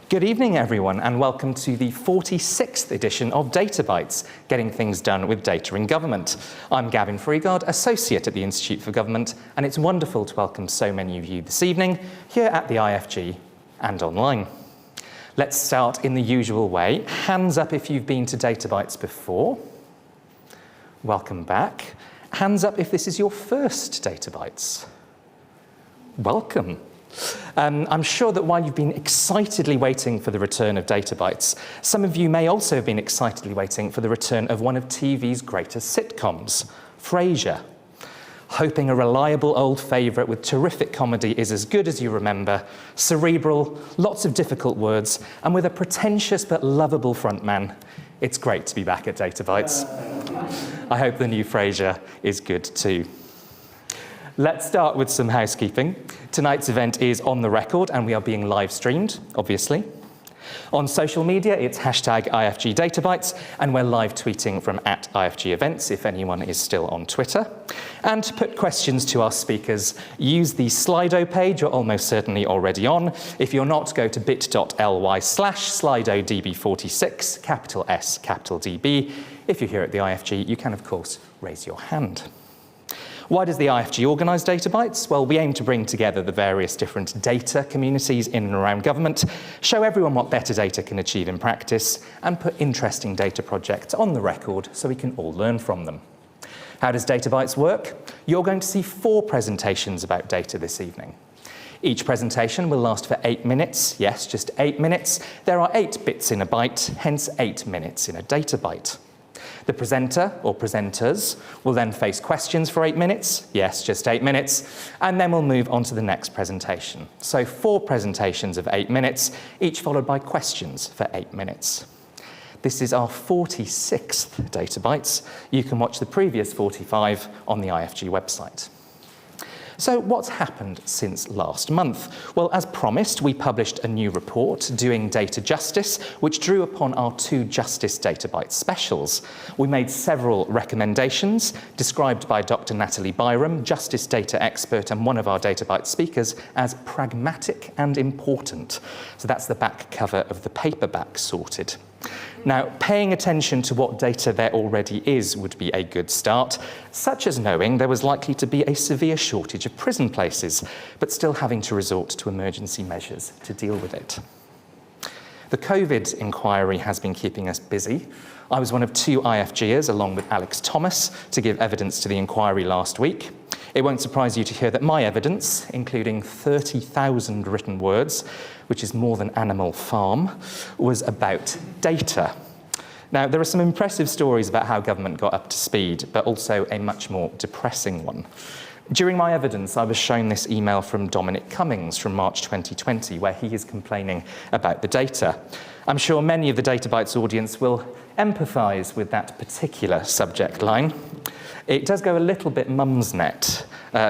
Good evening, everyone, and welcome to the 46th edition of Data Bites, Getting Things Done with Data in Government. I'm Gavin Freegard, Associate at the Institute for Government, and it's wonderful to welcome so many of you this evening here at the IFG and online. Let's start in the usual way. Hands up if you've been to Data Bites before. Welcome back. Hands up if this is your first Data Bites. Welcome. I'm sure that while you've been excitedly waiting for the return of Data Bites, some of you may also have been excitedly waiting for the return of one of TV's greatest sitcoms, Frasier. Hoping a reliable old favourite with terrific comedy is as good as you remember, cerebral, lots of difficult words, and with a pretentious but lovable frontman, it's great to be back at Data Bites. I hope the new Frasier is good too. Let's start with some housekeeping. Tonight's event is on the record and we are being live streamed, obviously. On social media, it's hashtag IFG DataBites, and we're live tweeting from @IFG Events if anyone is still on Twitter. And to put questions to our speakers, use the Slido page you're almost certainly already on. If you're not, go to bit.ly/SlidoDB46, capital S, capital DB. If you're here at the IFG, you can, of course, raise your hand. Why does the IFG organise Data Bites? Well, we aim to bring together the various different data communities in and around government, show everyone what better data can achieve in practice, and put interesting data projects on the record so we can all learn from them. How does Data Bites work? You're going to see 4 presentations about data this evening. Each presentation will last for 8 minutes. Yes, just 8 minutes. There are 8 bits in a byte, hence 8 minutes in a data byte. The presenter or presenters will then face questions for 8 minutes, yes, just 8 minutes, and then we'll move on to the next presentation. So 4 presentations of 8 minutes, each followed by questions for 8 minutes. This is our 46th Data Bites. You can watch the previous 45 on the IFG website. So what's happened since last month? Well, as promised, we published a new report, Doing Data Justice, which drew upon our 2 Justice Data Bites specials. We made several recommendations, described by Dr. Natalie Byram, Justice Data expert and one of our Data Bites speakers, as pragmatic and important. So that's the back cover of the paperback sorted. Now, paying attention to what data there already is would be a good start, such as knowing there was likely to be a severe shortage of prison places, but still having to resort to emergency measures to deal with it. The COVID inquiry has been keeping us busy. I was one of 2 IFGers, along with Alex Thomas, to give evidence to the inquiry last week. It won't surprise you to hear that my evidence, including 30,000 written words, which is more than Animal Farm, was about data. Now, there are some impressive stories about how government got up to speed, but also a much more depressing one. During my evidence, I was shown this email from Dominic Cummings from March 2020, where he is complaining about the data. I'm sure many of the Data Bites audience will empathise with that particular subject line. It does go a little bit mumsnet,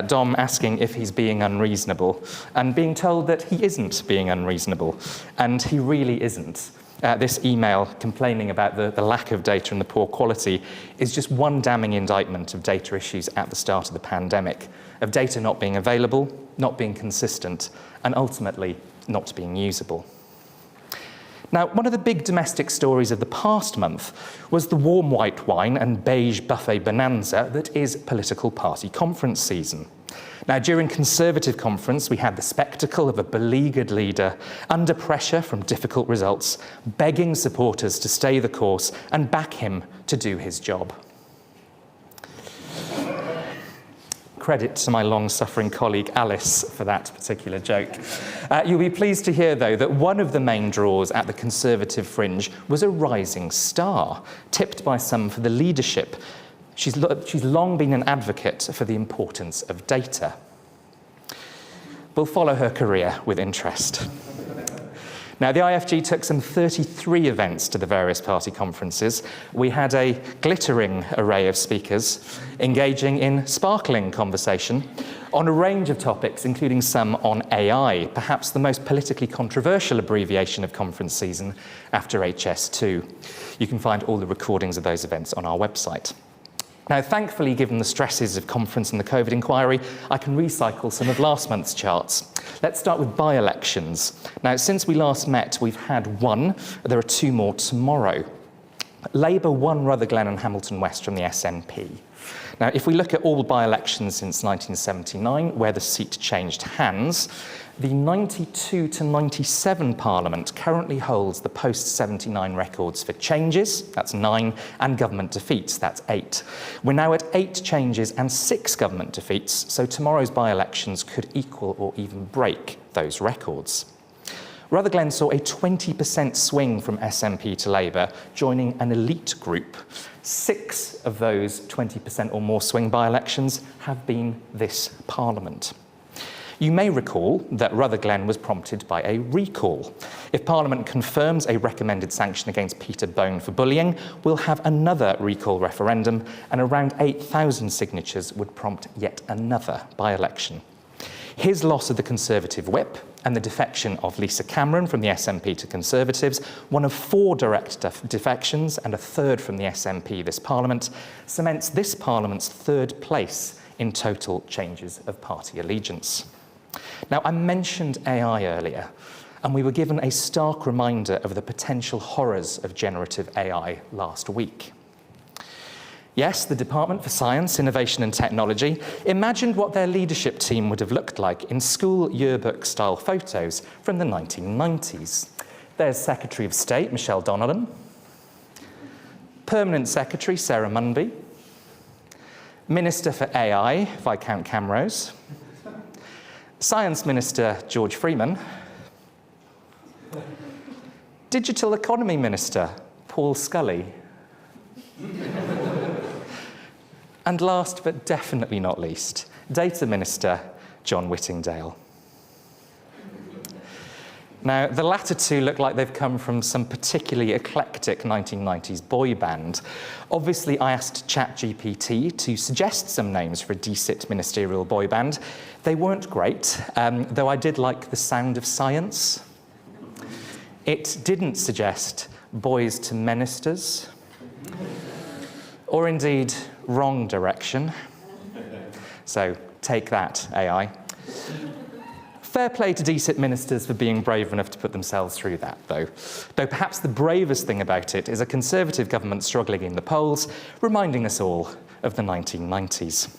Dom asking if he's being unreasonable, and being told that he isn't being unreasonable, and he really isn't. This email complaining about the lack of data and the poor quality is just one damning indictment of data issues at the start of the pandemic, of data not being available, not being consistent, and ultimately not being usable. Now, one of the big domestic stories of the past month was the warm white wine and beige buffet bonanza that is political party conference season. Now, during Conservative conference, we had the spectacle of a beleaguered leader under pressure from difficult results, begging supporters to stay the course and back him to do his job. Credit to my long-suffering colleague Alice for that particular joke. You'll be pleased to hear, though, that one of the main draws at the Conservative fringe was a rising star, tipped by some for the leadership. She's long been an advocate for the importance of data. We'll follow her career with interest. Now, the IFG took some 33 events to the various party conferences. We had a glittering array of speakers engaging in sparkling conversation on a range of topics, including some on AI, perhaps the most politically controversial abbreviation of conference season after HS2. You can find all the recordings of those events on our website. Now, thankfully, given the stresses of conference and the COVID inquiry, I can recycle some of last month's charts. Let's start with by-elections. Now, since we last met, we've had one. There are two more tomorrow. Labour won Rutherglen and Hamilton West from the SNP. Now, if we look at all by-elections since 1979, where the seat changed hands, the 92 to 97 Parliament currently holds the post-79 records for changes, that's 9, and government defeats, that's 8. We're now at 8 changes and 6 government defeats, so tomorrow's by-elections could equal or even break those records. Rutherglen saw a 20% swing from SNP to Labour, joining an elite group. 6 of those 20% or more swing by-elections have been this Parliament. You may recall that Rutherglen was prompted by a recall. If Parliament confirms a recommended sanction against Peter Bone for bullying, we'll have another recall referendum, and around 8,000 signatures would prompt yet another by-election. His loss of the Conservative whip and the defection of Lisa Cameron from the SNP to Conservatives, one of 4 direct defections and a third from the SNP this Parliament, cements this Parliament's 3rd place in total changes of party allegiance. Now, I mentioned AI earlier, and we were given a stark reminder of the potential horrors of generative AI last week. Yes, the Department for Science, Innovation and Technology imagined what their leadership team would have looked like in school yearbook-style photos from the 1990s. There's Secretary of State Michelle Donelan, Permanent Secretary Sarah Munby, Minister for AI, if I count Camrose, Science Minister George Freeman, Digital Economy Minister Paul Scully, and last but definitely not least, Data Minister John Whittingdale. Now, the latter two look like they've come from some particularly eclectic 1990s boy band. Obviously, I asked ChatGPT to suggest some names for a DCIT ministerial boy band. They weren't great, though I did like the sound of science. It didn't suggest Boys to Ministers, or indeed, wrong direction. So take that, AI. Fair play to DCIT ministers for being brave enough to put themselves through that, though. Though perhaps the bravest thing about it is a Conservative government struggling in the polls, reminding us all of the 1990s.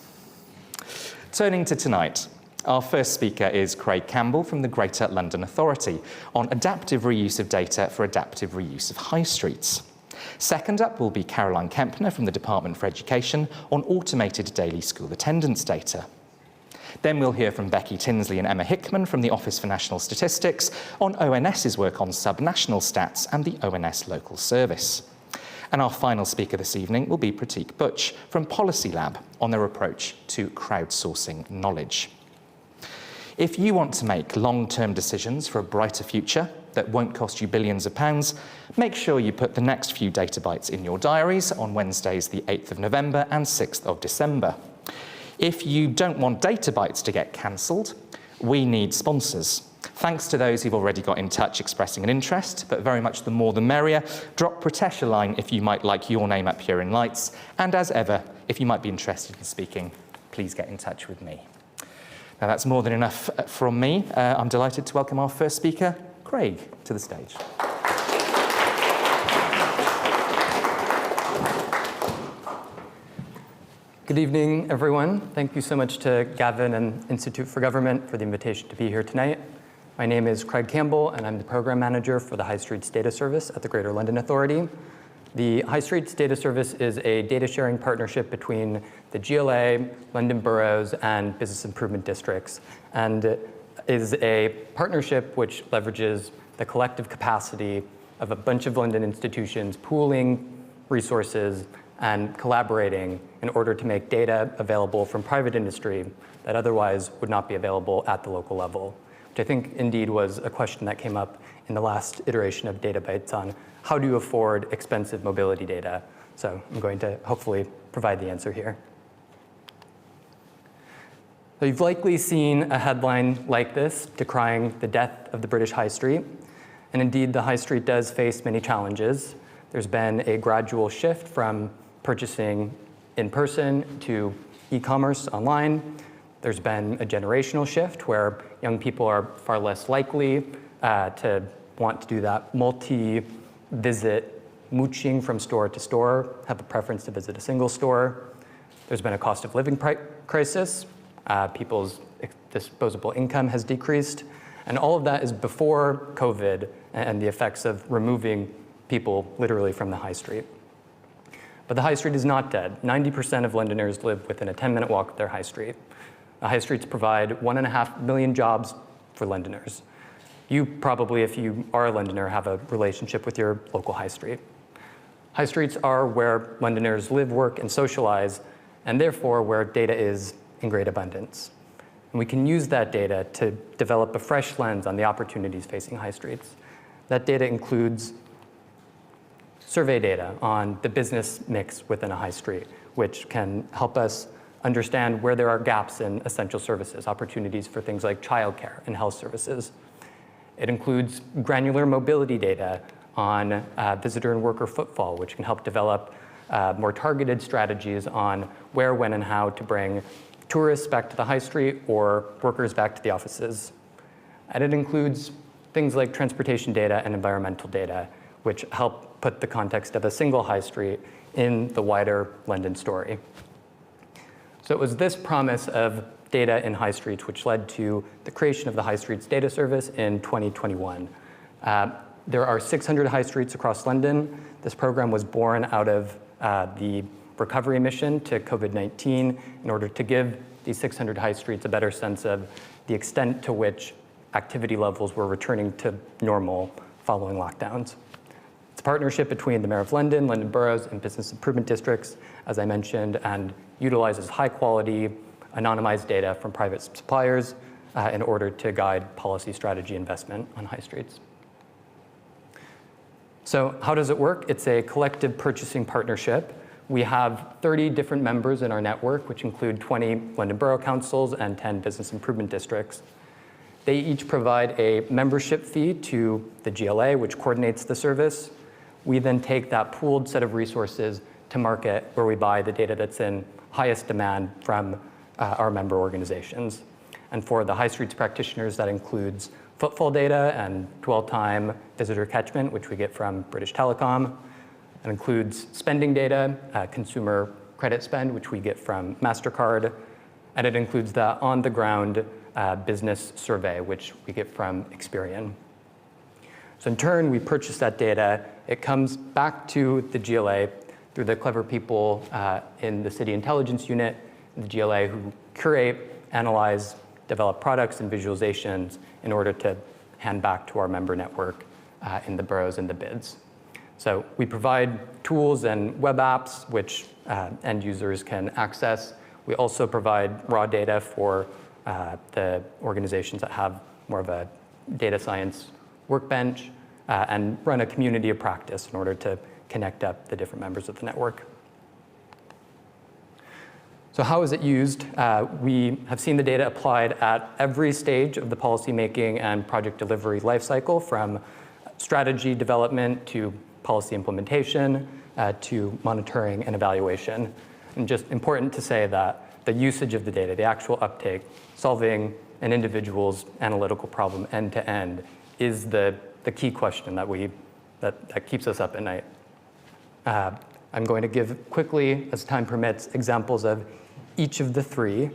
Turning to tonight, our first speaker is Craig Campbell from the Greater London Authority on adaptive reuse of data for adaptive reuse of high streets. Second up will be Caroline Kempner from the Department for Education on automated daily school attendance data. Then we'll hear from Becky Tinsley and Emma Hickman from the Office for National Statistics on ONS's work on subnational stats and the ONS Local service. And our final speaker this evening will be Pratik Butch from Policy Lab on their approach to crowdsourcing knowledge. If you want to make long-term decisions for a brighter future that won't cost you billions of pounds, make sure you put the next few data bites in your diaries on Wednesdays the 8th of November and 6th of December. If you don't want data bites to get cancelled, we need sponsors. Thanks to those who've already got in touch expressing an interest, but very much the more the merrier. Drop Pratesh a line if you might like your name up here in lights. And as ever, if you might be interested in speaking, please get in touch with me. Now that's more than enough from me. I'm delighted to welcome our first speaker, Craig, to the stage. Good evening, everyone. Thank you so much to Gavin and Institute for Government for the invitation to be here tonight. My name is Craig Campbell, and I'm the Program Manager for the High Streets Data Service at the Greater London Authority. The High Streets Data Service is a data sharing partnership between the GLA, London boroughs, and business improvement districts, and is a partnership which leverages the collective capacity of a bunch of London institutions pooling resources and collaborating in order to make data available from private industry that otherwise would not be available at the local level, which I think indeed was a question that came up in the last iteration of Data Bites on how do you afford expensive mobility data. So I'm going to hopefully provide the answer here. So you've likely seen a headline like this decrying the death of the British High Street. And indeed, the High Street does face many challenges. There's been a gradual shift from purchasing in-person to e-commerce online. There's been a generational shift where young people are far less likely to want to do that multi-visit mooching from store to store, have a preference to visit a single store. There's been a cost of living crisis. People's disposable income has decreased. And all of that is before COVID and the effects of removing people literally from the high street. But the high street is not dead. 90% of Londoners live within a 10-minute walk of their high street. The high streets provide 1.5 million jobs for Londoners. You probably, if you are a Londoner, have a relationship with your local high street. High streets are where Londoners live, work, and socialize, and therefore where data is in great abundance. And we can use that data to develop a fresh lens on the opportunities facing high streets. That data includes survey data on the business mix within a high street, which can help us understand where there are gaps in essential services, opportunities for things like childcare and health services. It includes granular mobility data on visitor and worker footfall, which can help develop more targeted strategies on where, when, and how to bring tourists back to the high street or workers back to the offices. And it includes things like transportation data and environmental data, which help put the context of a single high street in the wider London story. So it was this promise of data in high streets which led to the creation of the High Streets Data Service in 2021. There are 600 high streets across London. This program was born out of the recovery mission to COVID-19 in order to give these 600 high streets a better sense of the extent to which activity levels were returning to normal following lockdowns. It's a partnership between the Mayor of London, London boroughs, and business improvement districts, as I mentioned, and utilizes high quality, anonymized data from private suppliers in order to guide policy strategy investment on high streets. So how does it work? It's a collective purchasing partnership. We have 30 different members in our network, which include 20 London Borough Councils and 10 business improvement districts. They each provide a membership fee to the GLA, which coordinates the service. We then take that pooled set of resources to market where we buy the data that's in highest demand from our member organizations. And for the high streets practitioners, that includes footfall data and dwell time visitor catchment, which we get from British Telecom. It includes spending data, consumer credit spend, which we get from MasterCard. And it includes the on-the-ground business survey, which we get from Experian. So in turn, we purchase that data. It comes back to the GLA through the clever people in the City Intelligence Unit, the GLA, who curate, analyze, develop products and visualizations in order to hand back to our member network in the boroughs and the bids. So we provide tools and web apps which end users can access. We also provide raw data for the organizations that have more of a data science workbench and run a community of practice in order to connect up the different members of the network. So how is it used? We have seen the data applied at every stage of the policymaking and project delivery lifecycle, from strategy development to policy implementation to monitoring and evaluation. And just important to say that the usage of the data, the actual uptake, solving an individual's analytical problem end to end is the key question that keeps us up at night. I'm going to give quickly, as time permits, examples of each of the three.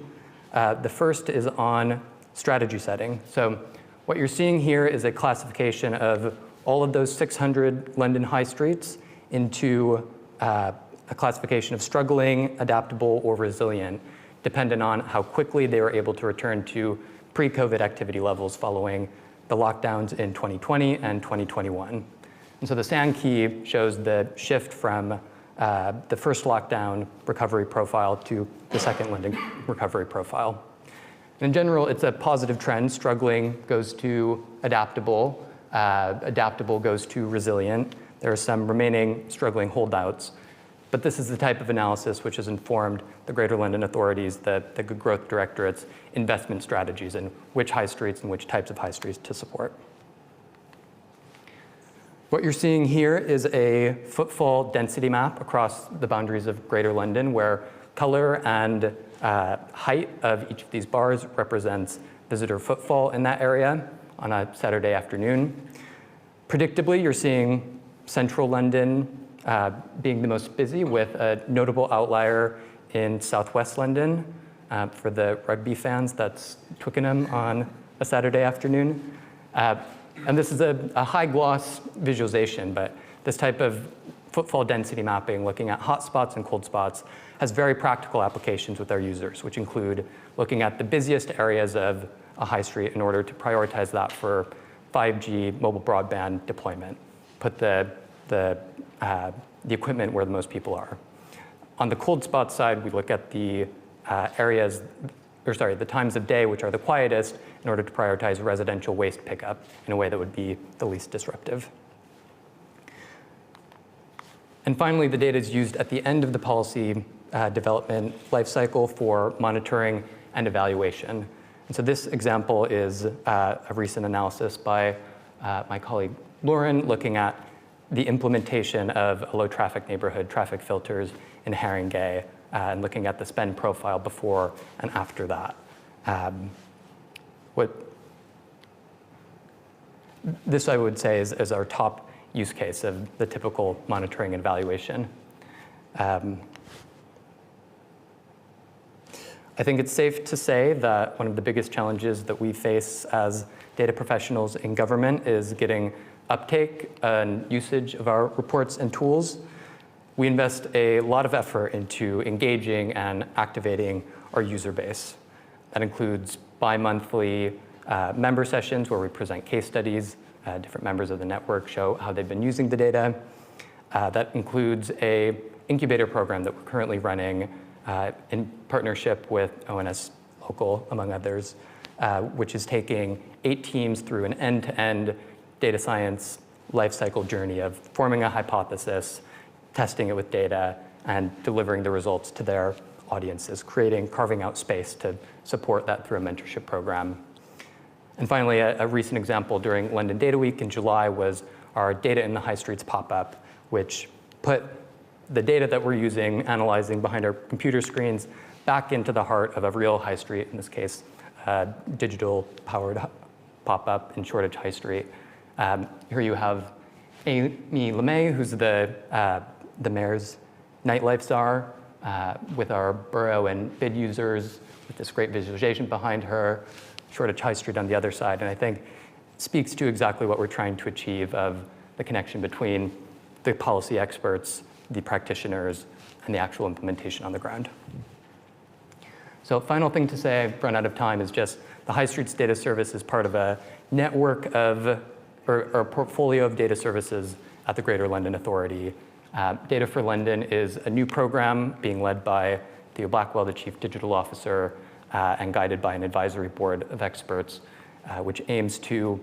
The first is on strategy setting. So what you're seeing here is a classification of all of those 600 London high streets into a classification of struggling, adaptable, or resilient, dependent on how quickly they were able to return to pre-COVID activity levels following the lockdowns in 2020 and 2021. And so the SAN key shows the shift from the first lockdown recovery profile to the second London recovery profile. In general, it's a positive trend. Struggling goes to adaptable. Adaptable goes to resilient. There are some remaining struggling holdouts. But this is the type of analysis which has informed the Greater London authorities, the Good Growth Directorate's investment strategies and which high streets and which types of high streets to support. What you're seeing here is a footfall density map across the boundaries of Greater London, where color and height of each of these bars represents visitor footfall in that area on a Saturday afternoon. Predictably, you're seeing central London being the most busy, with a notable outlier in southwest London. For the rugby fans, that's Twickenham on a Saturday afternoon. And this is a high gloss visualization, but this type of footfall density mapping, looking at hot spots and cold spots, has very practical applications with our users, which include looking at the busiest areas of a high street in order to prioritize that for 5G mobile broadband deployment, put the equipment where the most people are. On the cold spot side, we look at the the times of day which are the quietest in order to prioritize residential waste pickup in a way that would be the least disruptive. And finally, the data is used at the end of the policy development lifecycle for monitoring and evaluation. And so this example is a recent analysis by my colleague Lauren, looking at the implementation of a low traffic neighborhood traffic filters in Haringey, and looking at the spend profile before and after that. What this, I would say, is our top use case of the typical monitoring and evaluation. I think it's safe to say that one of the biggest challenges that we face as data professionals in government is getting uptake and usage of our reports and tools. We invest a lot of effort into engaging and activating our user base. That includes bi-monthly member sessions where we present case studies. Different members of the network show how they've been using the data. That includes an incubator program that we're currently running in partnership with ONS Local, among others, which is taking 8 teams through an end-to-end data science lifecycle journey of forming a hypothesis, testing it with data, and delivering the results to their audiences, carving out space to support that through a mentorship program. And finally, a recent example during London Data Week in July was our Data in the High Streets pop-up, which put the data that we're using, analyzing behind our computer screens, back into the heart of a real high street, in this case, digital-powered pop-up in Shoreditch High Street. Here you have Amy LeMay, who's the mayor's nightlife czar, with our borough and bid users, with this great visualization behind her, Shoreditch High Street on the other side, and I think speaks to exactly what we're trying to achieve of the connection between the policy experts, the practitioners, and the actual implementation on the ground. So final thing to say, I've run out of time, is just the High Streets Data Service is part of a network of, or a portfolio of data services at the Greater London Authority. Data for London is a new program being led by Theo Blackwell, the Chief Digital Officer, and guided by an advisory board of experts, which aims to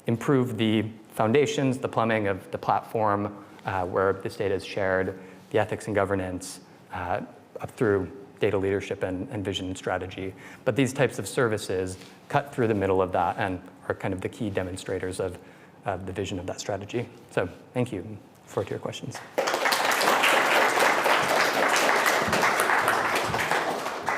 improve the foundations, the plumbing of the platform where this data is shared, the ethics and governance, up through data leadership and vision and strategy. But these types of services cut through the middle of that and are kind of the key demonstrators of the vision of that strategy. So thank you. Look forward to your questions.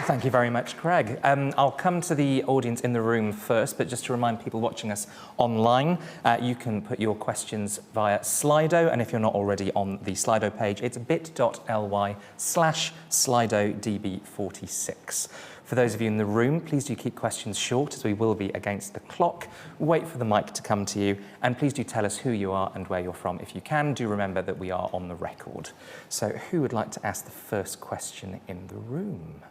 Thank you very much, Craig. I'll come to the audience in the room first, but just to remind people watching us online, you can put your questions via Slido, and if you're not already on the Slido page, it's bit.ly/SlidoDB46. For those of you in the room, please do keep questions short, as we will be against the clock. Wait for the mic to come to you, and please do tell us who you are and where you're from. If you can, do remember that we are on the record. So who would like to ask the first question in the room?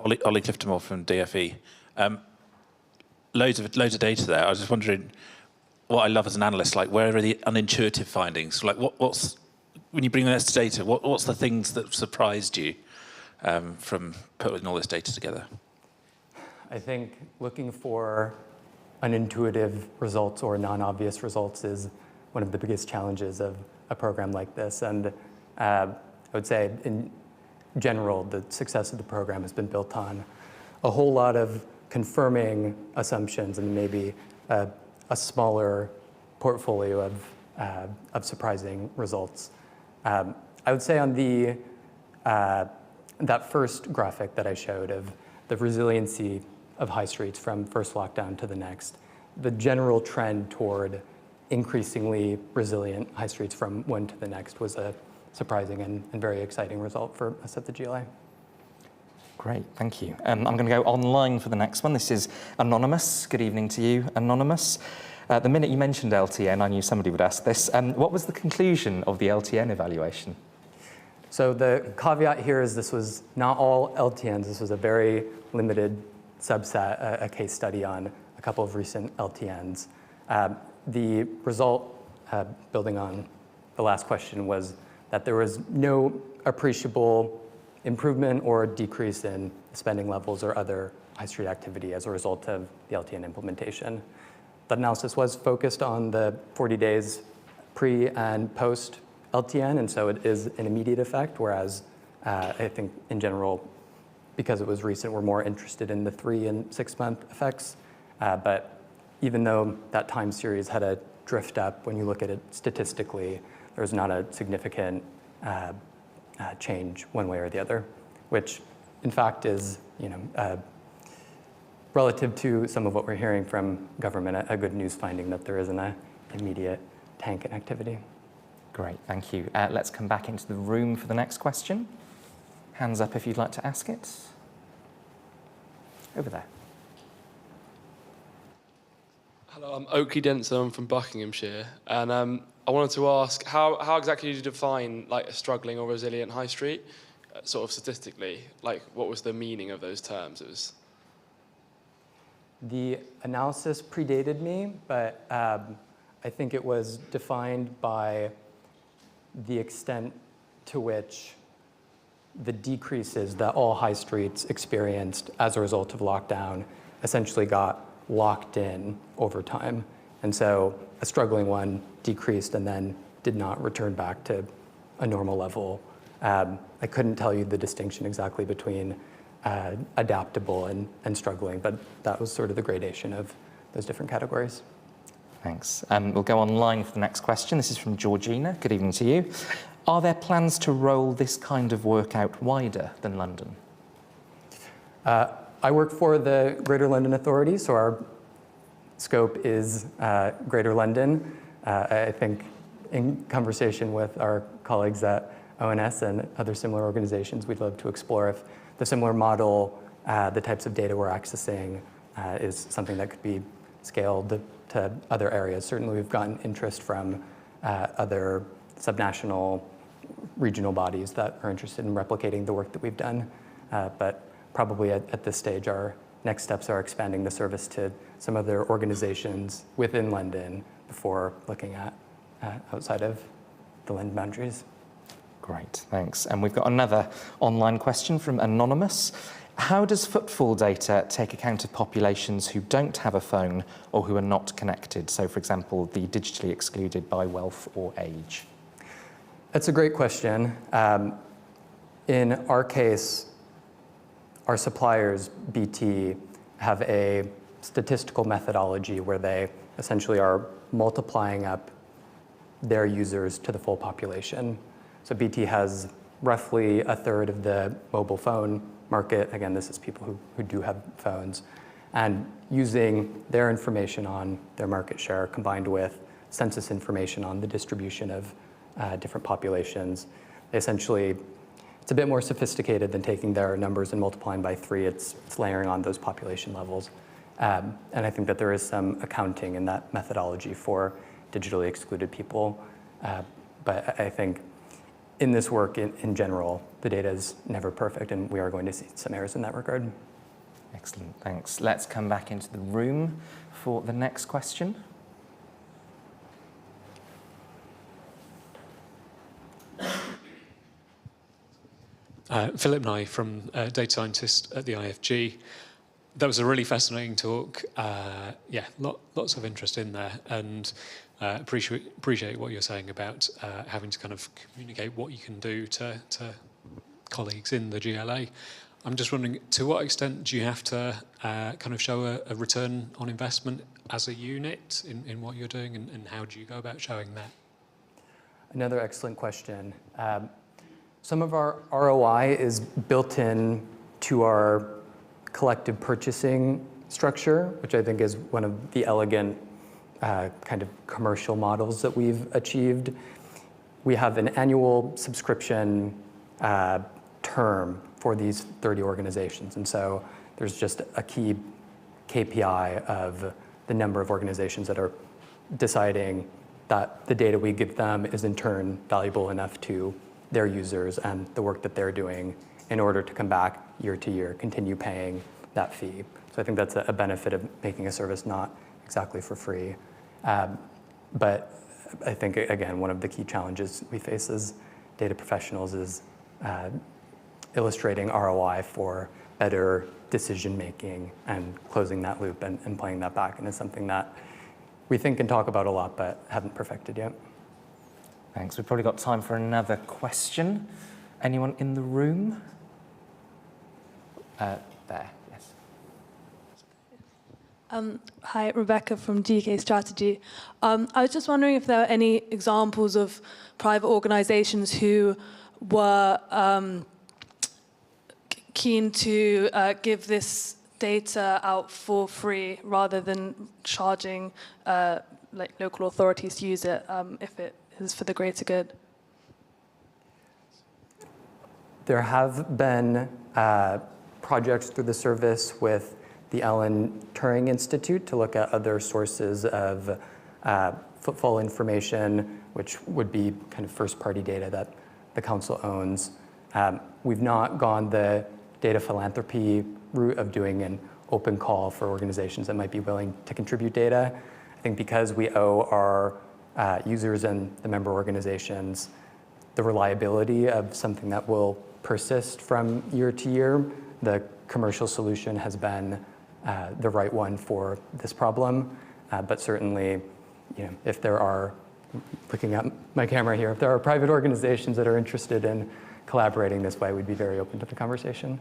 Ollie Cliftonmore from DFE. Loads of data there. I was just wondering, what I love as an analyst, like, where are the unintuitive findings? Like, what's when you bring this data, what's the things that surprised you from putting all this data together? I think looking for unintuitive results or non-obvious results is one of the biggest challenges of a program like this. And I would say, in general, the success of the program has been built on a whole lot of confirming assumptions and maybe a smaller portfolio of surprising results. I would say on that first graphic that I showed of the resiliency of high streets from first lockdown to the next, the general trend toward increasingly resilient high streets from one to the next was a surprising and very exciting result for us at the GLA. Great, thank you. I'm going to go online for the next one. This is Anonymous. Good evening to you, Anonymous. The minute you mentioned LTN, I knew somebody would ask this. What was the conclusion of the LTN evaluation? So the caveat here is this was not all LTNs. This was a very limited subset, a case study on a couple of recent LTNs. The result, building on the last question, was that there was no appreciable improvement or decrease in spending levels or other high street activity as a result of the LTN implementation. The analysis was focused on the 40 days pre and post LTN, and so it is an immediate effect, whereas I think in general, because it was recent, we're more interested in the 3 and 6 month effects. But even though that time series had a drift up, when you look at it statistically, there's not a significant change one way or the other, which in fact is, relative to some of what we're hearing from government, a good news finding that there isn't an immediate tank in activity. Great, thank you. Let's come back into the room for the next question. Hands up if you'd like to ask it. Over there. Hello, I'm Oakley Denson. I'm from Buckinghamshire, and I wanted to ask how exactly do you define like a struggling or resilient high street, sort of statistically? Like, what was the meaning of those terms? The analysis predated me, but I think it was defined by the extent to which the decreases that all high streets experienced as a result of lockdown essentially got locked in over time. And so a struggling one decreased and then did not return back to a normal level. I couldn't tell you the distinction exactly between adaptable and struggling, but that was sort of the gradation of those different categories. Thanks. We'll go online for the next question. This is from Georgina. Good evening to you. Are there plans to roll this kind of work out wider than London? I work for the Greater London Authority, so our scope is Greater London. I think in conversation with our colleagues at ONS and other similar organizations, we'd love to explore if the similar model, the types of data we're accessing, is something that could be scaled to other areas. Certainly we've gotten interest from other subnational regional bodies that are interested in replicating the work that we've done. But probably at this stage, our next steps are expanding the service to some other organizations within London before looking at outside of the London boundaries. Great, thanks. And we've got another online question from Anonymous. How does footfall data take account of populations who don't have a phone or who are not connected? So, for example, the digitally excluded by wealth or age. That's a great question. In our case, our suppliers, BT, have a statistical methodology where they essentially are multiplying up their users to the full population. So BT has roughly a third of the mobile phone market. Again, this is people who do have phones. And using their information on their market share combined with census information on the distribution of different populations, essentially, it's a bit more sophisticated than taking their numbers and multiplying by 3. It's layering on those population levels. And I think that there is some accounting in that methodology for digitally excluded people. But I think in this work in general, the data is never perfect, and we are going to see some errors in that regard. Excellent, thanks. Let's come back into the room for the next question. Philip Nye from Data Scientist at the IFG. That was a really fascinating talk. Lots of interest in there, and appreciate what you're saying about having to kind of communicate what you can do to colleagues in the GLA. I'm just wondering, to what extent do you have to kind of show a return on investment as a unit in what you're doing, and how do you go about showing that? Another excellent question. Some of our ROI is built in to our collective purchasing structure, which I think is one of the elegant kind of commercial models that we've achieved. We have an annual subscription term for these 30 organizations. And so there's just a key KPI of the number of organizations that are deciding that the data we give them is in turn valuable enough to their users and the work that they're doing in order to come back year to year, continue paying that fee. So I think that's a benefit of making a service not exactly for free. But I think, again, one of the key challenges we face as data professionals is illustrating ROI for better decision making and closing that loop and playing that back. And it's something that we think and talk about a lot, but haven't perfected yet. Thanks. We've probably got time for another question. Anyone in the room? There, yes. Hi, Rebecca from DK Strategy. I was just wondering if there are any examples of private organizations who were keen to give this data out for free rather than charging like local authorities to use it if it is for the greater good. There have been projects through the service with the Alan Turing Institute to look at other sources of footfall information, which would be kind of first-party data that the council owns. We've not gone the data philanthropy route of doing an open call for organizations that might be willing to contribute data. I think because we owe our users and the member organizations the reliability of something that will persist from year to year, the commercial solution has been the right one for this problem. But certainly, if there are, looking at my camera here, if there are private organizations that are interested in collaborating this way, we'd be very open to the conversation.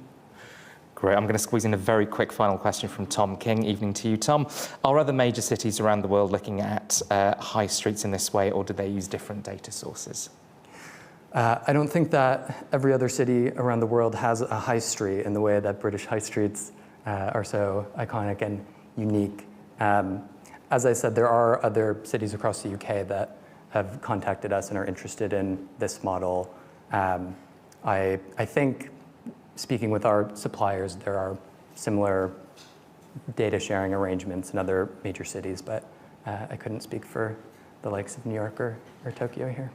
Great. I'm going to squeeze in a very quick final question from Tom King. Evening to you, Tom. Are other major cities around the world looking at high streets in this way, or do they use different data sources? I don't think that every other city around the world has a high street in the way that British high streets are so iconic and unique. As I said, there are other cities across the UK that have contacted us and are interested in this model. I think, speaking with our suppliers, there are similar data sharing arrangements in other major cities, but I couldn't speak for the likes of New York or Tokyo here.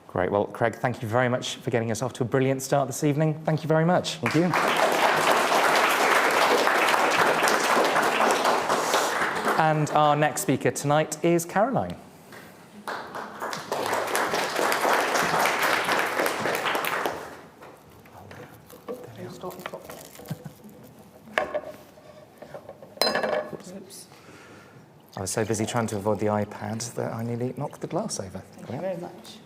Great. Well, Craig, thank you very much for getting us off to a brilliant start this evening. Thank you very much. Thank you. And our next speaker tonight is Caroline. I was so busy trying to avoid the iPad that I nearly knocked the glass over. Thank you very much.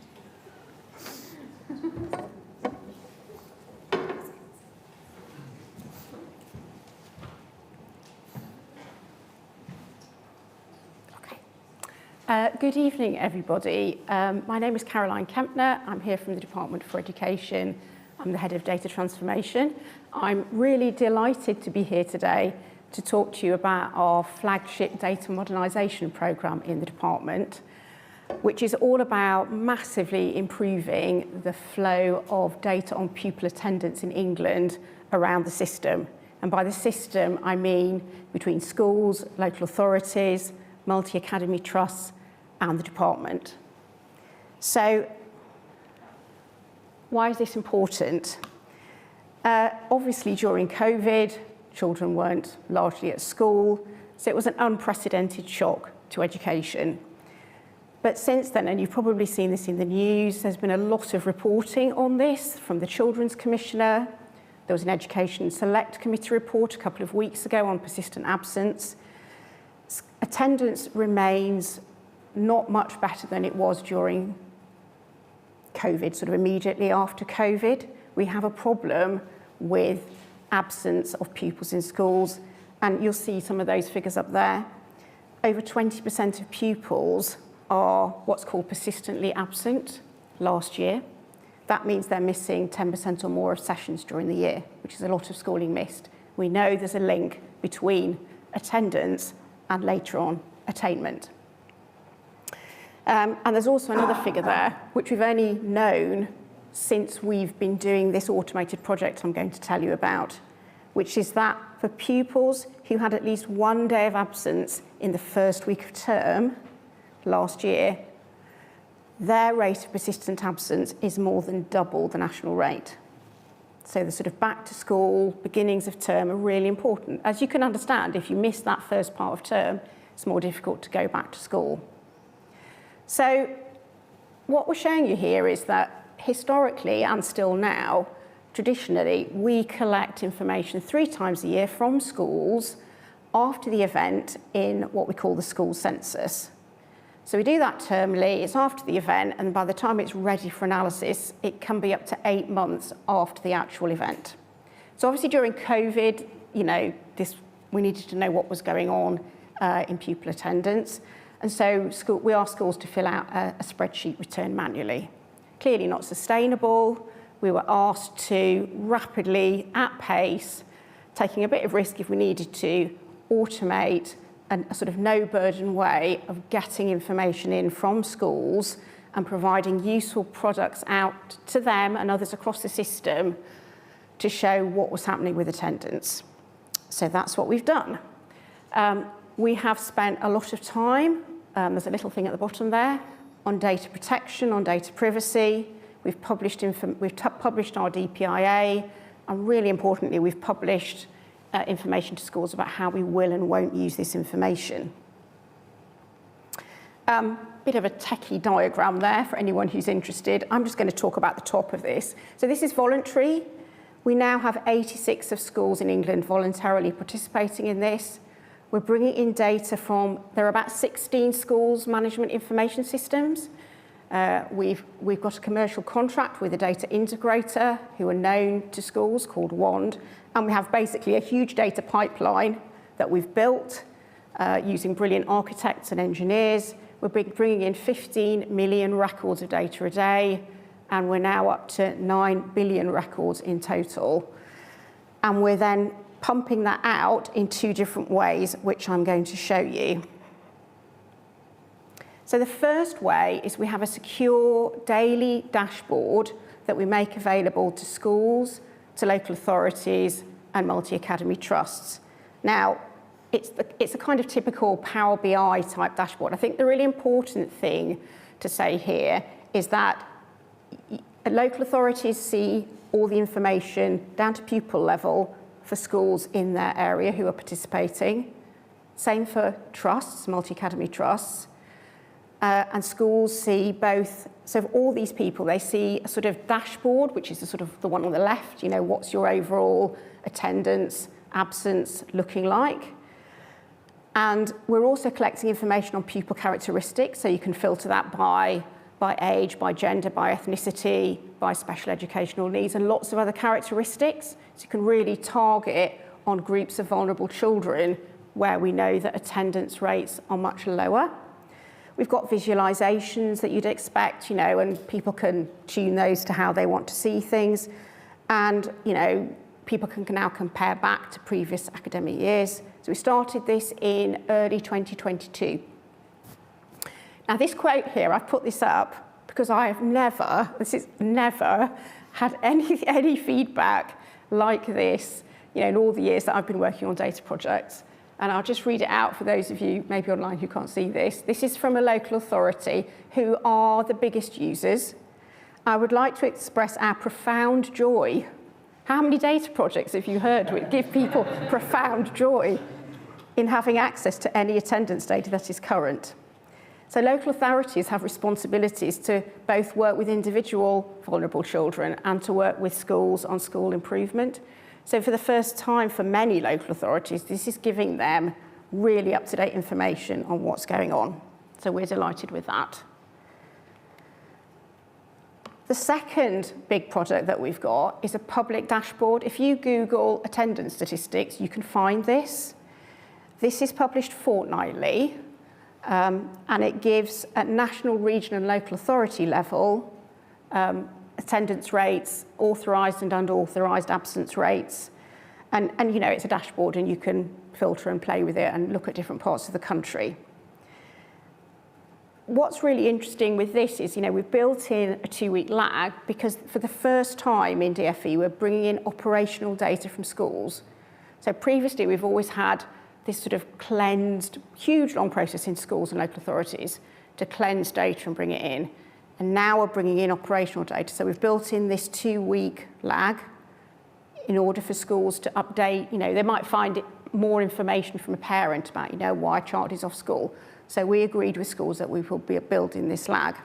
Good evening, everybody. My name is Caroline Kempner. I'm here from the Department for Education. I'm the head of data transformation. I'm really delighted to be here today to talk to you about our flagship data modernisation programme in the department, which is all about massively improving the flow of data on pupil attendance in England around the system. And by the system, I mean between schools, local authorities, multi-academy trusts, and the department. So, why is this important? Obviously, during COVID, children weren't largely at school, so it was an unprecedented shock to education. But since then, and you've probably seen this in the news, there's been a lot of reporting on this from the Children's Commissioner. There was an Education Select Committee report a couple of weeks ago on persistent absence. Attendance remains not much better than it was during COVID, sort of immediately after COVID. We have a problem with absence of pupils in schools, and you'll see some of those figures up there. Over 20% of pupils are what's called persistently absent last year. That means they're missing 10% or more of sessions during the year, which is a lot of schooling missed. We know there's a link between attendance and later on attainment. And there's also another figure there, which we've only known since we've been doing this automated project I'm going to tell you about, which is that for pupils who had at least 1 day of absence in the first week of term last year, their rate of persistent absence is more than double the national rate. So the sort of back to school, beginnings of term are really important. As you can understand, if you miss that first part of term, it's more difficult to go back to school. So what we're showing you here is that historically and still now, traditionally, we collect information 3 times a year from schools after the event in what we call the school census. So we do that termly, it's after the event, and by the time it's ready for analysis, it can be up to 8 months after the actual event. So obviously during COVID, we needed to know what was going on in pupil attendance. And so we asked schools to fill out a spreadsheet return manually. Clearly not sustainable. We were asked to rapidly, at pace, taking a bit of risk if we needed to, automate a sort of no-burden way of getting information in from schools and providing useful products out to them and others across the system to show what was happening with attendance. So that's what we've done. We have spent a lot of time, there's a little thing at the bottom there, on data protection, on data privacy. We've published our DPIA, and really importantly, we've published information to schools about how we will and won't use this information. Bit of a techie diagram there for anyone who's interested. I'm just going to talk about the top of this. So this is voluntary. We now have 86 of schools in England voluntarily participating in this. We're bringing in data from, there are about 16 schools management information systems. We've got a commercial contract with a data integrator who are known to schools called WAND, and we have basically a huge data pipeline that we've built using brilliant architects and engineers. We're bringing in 15 million records of data a day, and we're now up to 9 billion records in total. And we're then pumping that out in 2 different ways, which I'm going to show you. So the first way is we have a secure daily dashboard that we make available to schools, to local authorities, and multi-academy trusts. Now, it's a kind of typical Power BI type dashboard. I think the really important thing to say here is that local authorities see all the information down to pupil level for schools in their area who are participating. Same for trusts, multi-academy trusts. And schools see both, so for all these people, they see a sort of dashboard, which is the sort of the one on the left, what's your overall attendance, absence looking like. And we're also collecting information on pupil characteristics, so you can filter that by age, by gender, by ethnicity, by special educational needs, and lots of other characteristics. So you can really target on groups of vulnerable children where we know that attendance rates are much lower. We've got visualizations that you'd expect, and people can tune those to how they want to see things. And, people can now compare back to previous academic years. So we started this in early 2022. Now this quote here, I've put this up because I have never had any feedback like this, in all the years that I've been working on data projects. And I'll just read it out for those of you maybe online who can't see this. This is from a local authority who are the biggest users. I would like to express our profound joy. How many data projects have you heard would give people profound joy in having access to any attendance data that is current? So local authorities have responsibilities to both work with individual vulnerable children and to work with schools on school improvement. So for the first time for many local authorities, this is giving them really up-to-date information on what's going on. So we're delighted with that. The second big product that we've got is a public dashboard. If you Google attendance statistics, you can find this. This is published fortnightly, and it gives at national, regional and local authority level attendance rates, authorised and under-authorised absence rates. And you know, it's a dashboard and you can filter and play with it and look at different parts of the country. What's really interesting with this is, you know, we've built in a 2-week lag because for the first time in DFE, we're bringing in operational data from schools. So previously, we've always had this sort of cleansed, huge long process in schools and local authorities to cleanse data and bring it in. And now we're bringing in operational data. So we've built in this 2-week lag in order for schools to update. You know, they might find more information from a parent about, you know, why a child is off school. So we agreed with schools that we will be building this lag.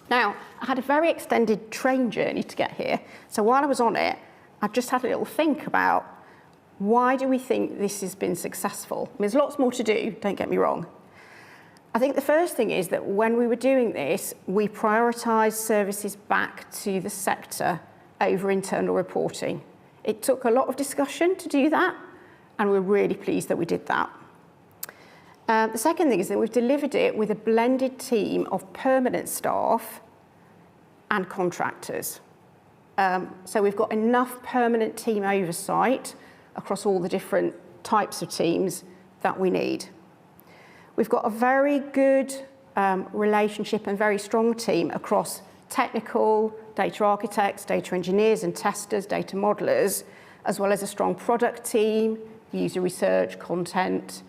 Now, I had a very extended train journey to get here. So while I was on it, I just had a little think about why do we think this has been successful? I mean, there's lots more to do, don't get me wrong. I think the first thing is that when we were doing this, we prioritised services back to the sector over internal reporting. It took a lot of discussion to do that, and we're really pleased that we did that. The second thing is that we've delivered it with a blended team of permanent staff and contractors. So we've got enough permanent team oversight across all the different types of teams that we need. We've got a very good relationship and very strong team across technical, data architects, data engineers and testers, data modelers, as well as a strong product team, user research, content,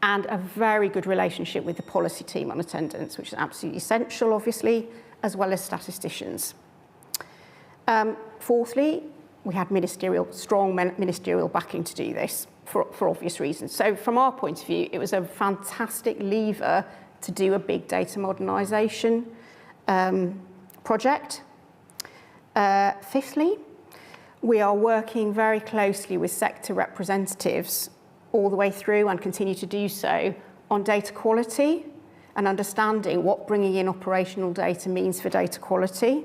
and a very good relationship with the policy team on attendance, which is absolutely essential, obviously, as well as statisticians. Fourthly, we had strong ministerial backing to do this for obvious reasons. So from our point of view, it was a fantastic lever to do a big data modernisation project. Fifthly, we are working very closely with sector representatives all the way through and continue to do so on data quality and understanding what bringing in operational data means for data quality.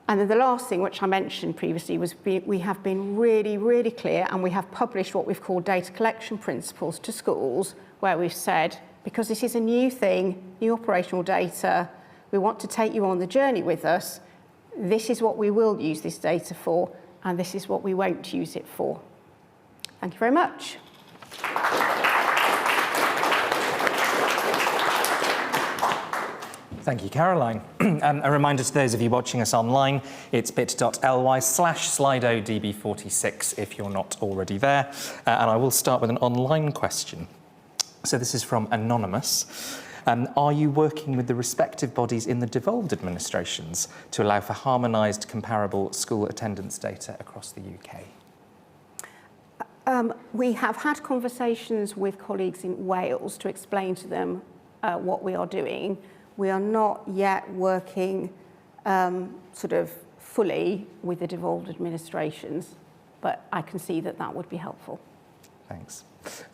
And then the last thing, which I mentioned previously, was we have been really, really clear, and we have published what we've called data collection principles to schools, where we've said, because this is a new thing, new operational data, we want to take you on the journey with us. This is what we will use this data for, and this is what we won't use it for. Thank you very much. Thank you, Caroline. A reminder to those of you watching us online, it's bit.ly/SlidoDB46 if you're not already there. And I will start with an online question. So this is from Anonymous. Are you working with the respective bodies in the devolved administrations to allow for harmonised, comparable school attendance data across the UK? We have had conversations with colleagues in Wales to explain to them what we are doing. We are not yet working sort of fully with the devolved administrations, but I can see that that would be helpful. Thanks.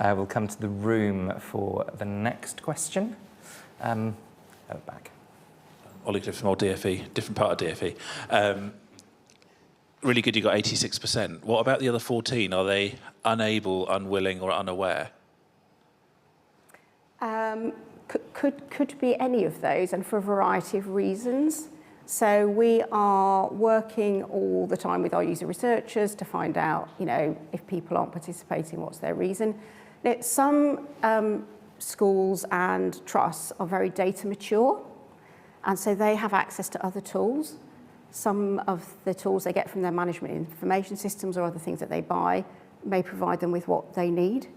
We'll come to the room for the next question. Back. Ollie Cliff from old DFE, different part of DFE. Really good you got 86%. What about the other 14? Are they unable, unwilling or unaware? Could be any of those, and for a variety of reasons. So we are working all the time with our user researchers to find out, you know, if people aren't participating, what's their reason. Now, some schools and trusts are very data mature, and so they have access to other tools. Some of the tools they get from their management information systems or other things that they buy may provide them with what they need.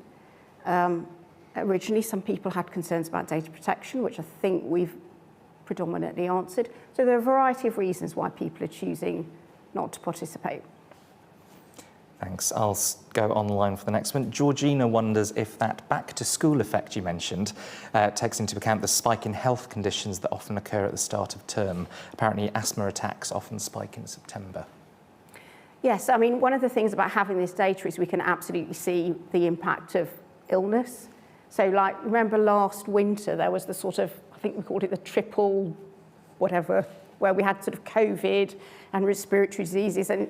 Originally, some people had concerns about data protection, which I think we've predominantly answered. So there are a variety of reasons why people are choosing not to participate. Thanks. I'll go online for the next one. Georgina wonders if that back-to-school effect you mentioned takes into account the spike in health conditions that often occur at the start of term. Apparently, asthma attacks often spike in September. Yes, I mean, one of the things about having this data is we can absolutely see the impact of illness. So, like, remember last winter, there was the sort of, I think we called it the triple whatever where we had sort of COVID and respiratory diseases, and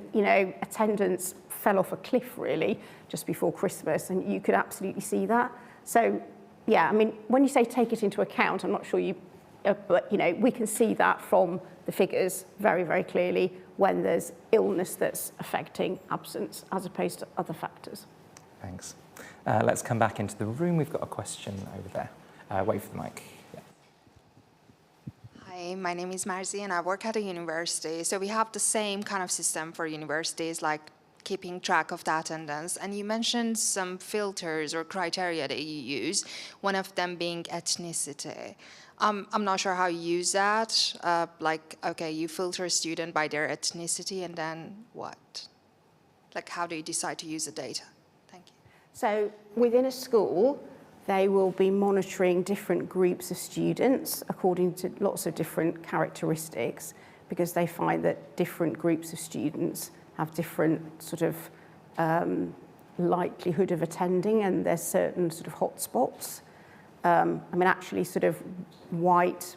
attendance fell off a cliff really just before Christmas, and you could absolutely see that. So yeah, I mean, when you say take it into account, I'm not sure but we can see that from the figures very, very clearly when there's illness that's affecting absence as opposed to other factors. Thanks. Let's come back into the room. We've got a question over there. Wait for the mic. Yeah. Hi, my name is Marzi and I work at a university. So we have the same kind of system for universities, like keeping track of the attendance. And you mentioned some filters or criteria that you use, one of them being ethnicity. I'm not sure how you use that. Okay, you filter a student by their ethnicity, and then what? Like, how do you decide to use the data? Thank you. So within a school, they will be monitoring different groups of students according to lots of different characteristics, because they find that different groups of students have different sort of likelihood of attending, and there's certain sort of hotspots. I mean, actually sort of white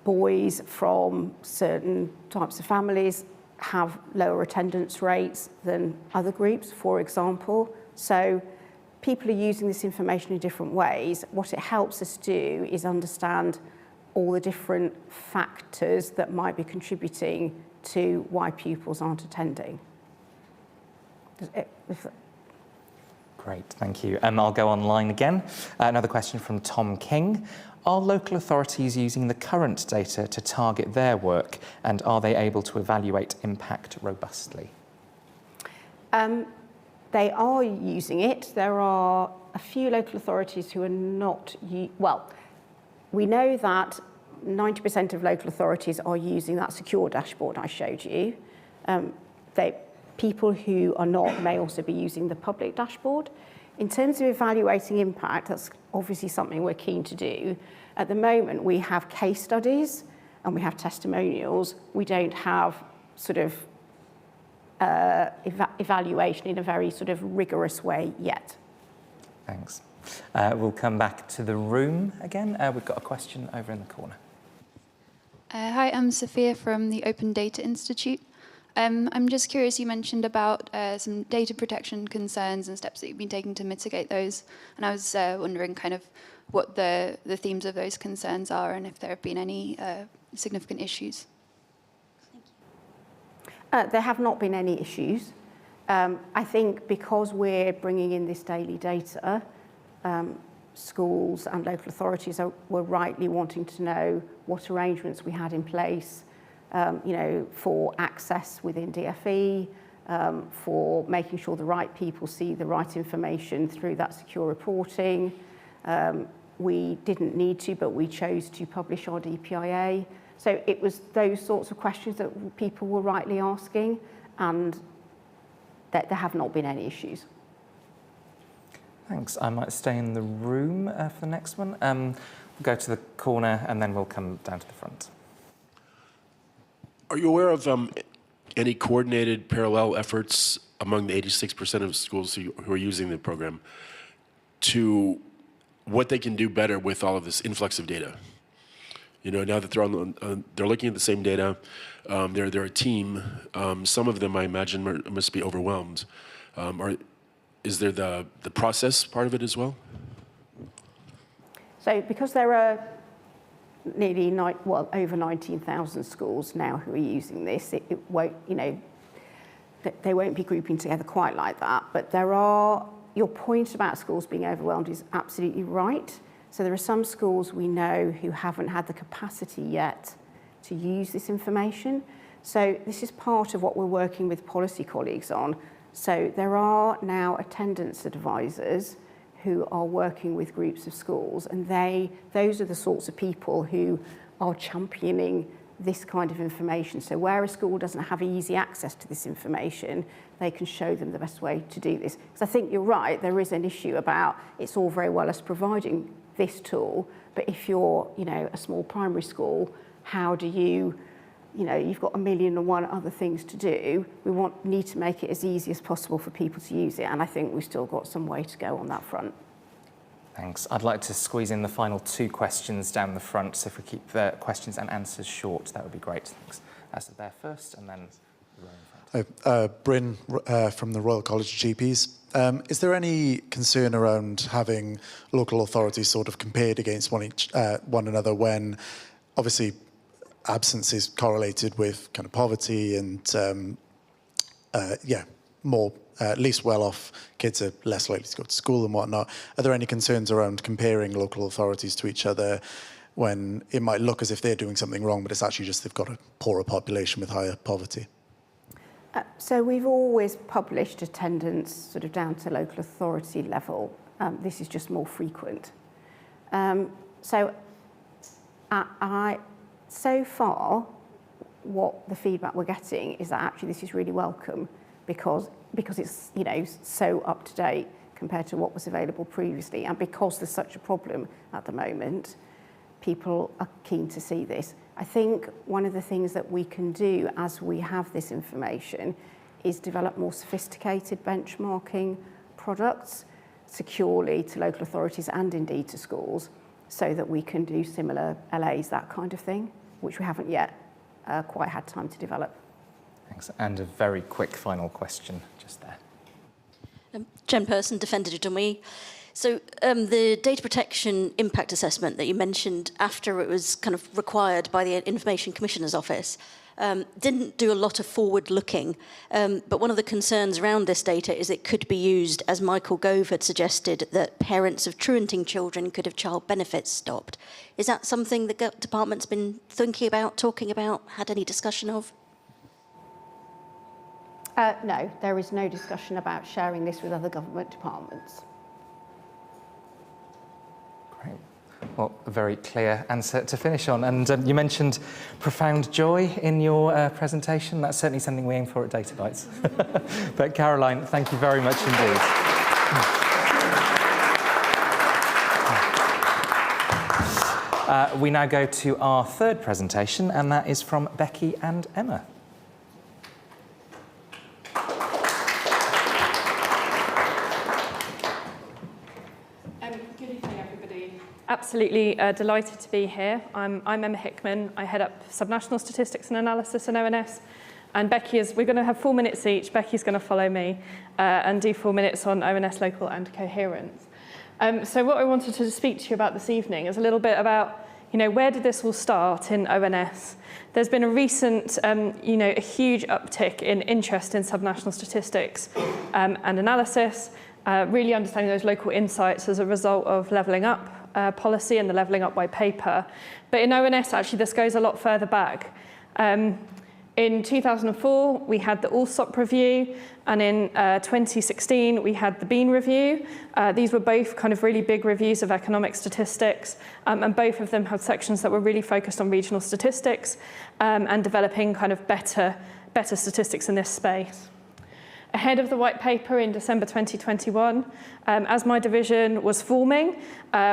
boys from certain types of families have lower attendance rates than other groups, for example. So people are using this information in different ways. What it helps us do is understand all the different factors that might be contributing to why pupils aren't attending. Great, thank you. I'll go online again. Another question from Tom King. Are local authorities using the current data to target their work, and are they able to evaluate impact robustly? They are using it. There are a few local authorities who are not, well, we know that 90% of local authorities are using that secure dashboard I showed you. People who are not may also be using the public dashboard. In terms of evaluating impact, that's obviously something we're keen to do. At the moment, we have case studies and we have testimonials. We don't have sort of evaluation in a very sort of rigorous way yet. Thanks. We'll come back to the room again. We've got a question over in the corner. Hi, I'm Sophia from the Open Data Institute. I'm just curious, you mentioned about some data protection concerns and steps that you've been taking to mitigate those. And I was wondering kind of what the themes of those concerns are and if there have been any significant issues. There have not been any issues. I think because we're bringing in this daily data, schools and local authorities were rightly wanting to know what arrangements we had in place, for access within DFE, for making sure the right people see the right information through that secure reporting. We didn't need to, but we chose to publish our DPIA. So it was those sorts of questions that people were rightly asking, and that there have not been any issues. Thanks. I might stay in the room for the next one. We'll go to the corner and then we'll come down to the front. Are you aware of any coordinated parallel efforts among the 86% of schools who are using the program to what they can do better with all of this influx of data? Now that they're looking at the same data, they're a team. Some of them, I imagine, must be overwhelmed. Is there the process part of it as well? So because there are nearly over 19,000 schools now who are using this, it won't, they won't be grouping together quite like that. But your point about schools being overwhelmed is absolutely right. So there are some schools we know who haven't had the capacity yet to use this information. So this is part of what we're working with policy colleagues on. So there are now attendance advisors who are working with groups of schools, and those are the sorts of people who are championing this kind of information. So where a school doesn't have easy access to this information, they can show them the best way to do this. Because I think you're right, there is an issue about it's all very well us providing this tool, but if you're, a small primary school, how do you, you've got 1,000,001 other things to do. We need to make it as easy as possible for people to use it, and I think we've still got some way to go on that front. Thanks. I'd like to squeeze in the final 2 questions down the front, so if we keep the questions and answers short, that would be great. Thanks. That's there first, and then the row in front. Bryn from the Royal College of GPs. Is there any concern around having local authorities sort of compared against one another when obviously absence is correlated with kind of poverty and more least well-off kids are less likely to go to school and whatnot? Are there any concerns around comparing local authorities to each other when it might look as if they're doing something wrong, but it's actually just they've got a poorer population with higher poverty? So we've always published attendance sort of down to local authority level. This is just more frequent. So far, what the feedback we're getting is that actually this is really welcome because it's, you know, so up to date compared to what was available previously, and because there's such a problem at the moment, people are keen to see this. I think one of the things that we can do as we have this information is develop more sophisticated benchmarking products securely to local authorities and indeed to schools, so that we can do similar LAs, that kind of thing, which we haven't yet quite had time to develop. Thanks. And a very quick final question just there. Jen Person, Defender to me. So the data protection impact assessment that you mentioned after it was kind of required by the Information Commissioner's Office didn't do a lot of forward looking, but one of the concerns around this data is it could be used, as Michael Gove had suggested, that parents of truanting children could have child benefits stopped. Is that something the department's been thinking about, talking about, had any discussion of? No, there is no discussion about sharing this with other government departments. Great. Well, a very clear answer to finish on. And you mentioned profound joy in your presentation. That's certainly something we aim for at Data Bytes. But Caroline, thank you very much indeed. We now go to our third presentation, and that is from Becky and Emma. Absolutely delighted to be here. I'm Emma Hickman. I head up Subnational Statistics and Analysis in ONS. And we're going to have 4 minutes each. Becky's going to follow me and do 4 minutes on ONS Local and Coherence. So what I wanted to speak to you about this evening is a little bit about, where did this all start in ONS? There's been a recent, a huge uptick in interest in subnational statistics and analysis, really understanding those local insights as a result of levelling up policy and the Levelling Up White Paper. But in ONS, actually, this goes a lot further back. In 2004, we had the Allsop Review, and in 2016, we had the Bean Review. These were both kind of really big reviews of economic statistics, and both of them had sections that were really focused on regional statistics and developing kind of better statistics in this space. Ahead of the white paper in December 2021, as my division was forming,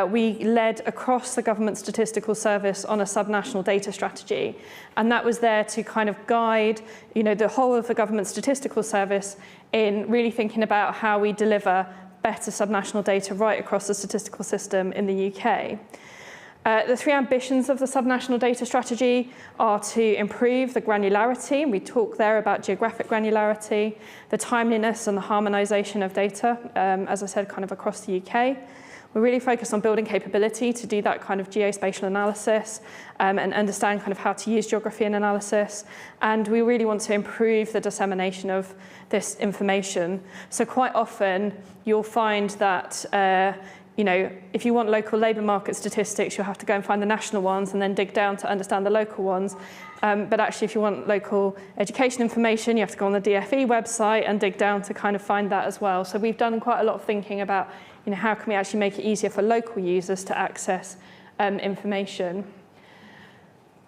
we led across the government statistical service on a subnational data strategy. And that was there to kind of guide, the whole of the government statistical service in really thinking about how we deliver better subnational data right across the statistical system in the UK. The 3 ambitions of the subnational data strategy are to improve the granularity, and we talk there about geographic granularity, the timeliness and the harmonisation of data, as I said, kind of across the UK. We're really focused on building capability to do that kind of geospatial analysis and understand kind of how to use geography in analysis. And we really want to improve the dissemination of this information. So quite often you'll find that if you want local labour market statistics, you'll have to go and find the national ones and then dig down to understand the local ones. But actually, if you want local education information, you have to go on the DFE website and dig down to kind of find that as well. So we've done quite a lot of thinking about, how can we actually make it easier for local users to access information.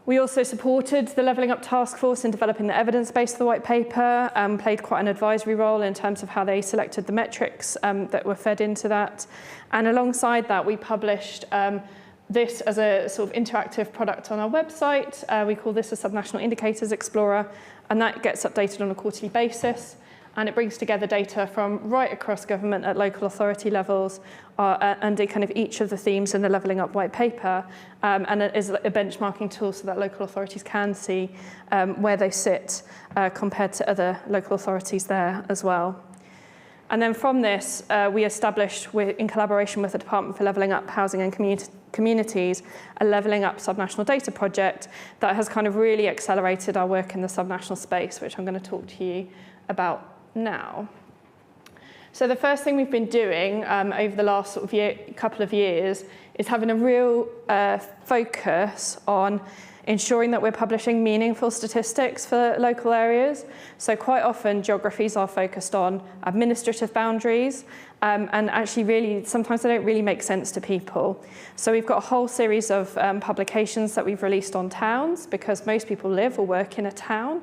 We also supported the Levelling Up Task Force in developing the evidence base of the white paper, played quite an advisory role in terms of how they selected the metrics that were fed into that. And alongside that, we published this as a sort of interactive product on our website. We call this a Subnational Indicators Explorer, and that gets updated on a quarterly basis. and it brings together data from right across government at local authority levels under kind of each of the themes in the Levelling Up white paper, and it is a benchmarking tool so that local authorities can see where they sit compared to other local authorities there as well. And then from this, we established, in collaboration with the Department for Levelling Up Housing and Communities, a Levelling Up Subnational Data project that has kind of really accelerated our work in the subnational space, which I'm going to talk to you about now. So the first thing we've been doing over the last sort of couple of years is having a real focus on ensuring that we're publishing meaningful statistics for local areas. So quite often geographies are focused on administrative boundaries, and actually really, sometimes they don't really make sense to people. So we've got a whole series of publications that we've released on towns, because most people live or work in a town.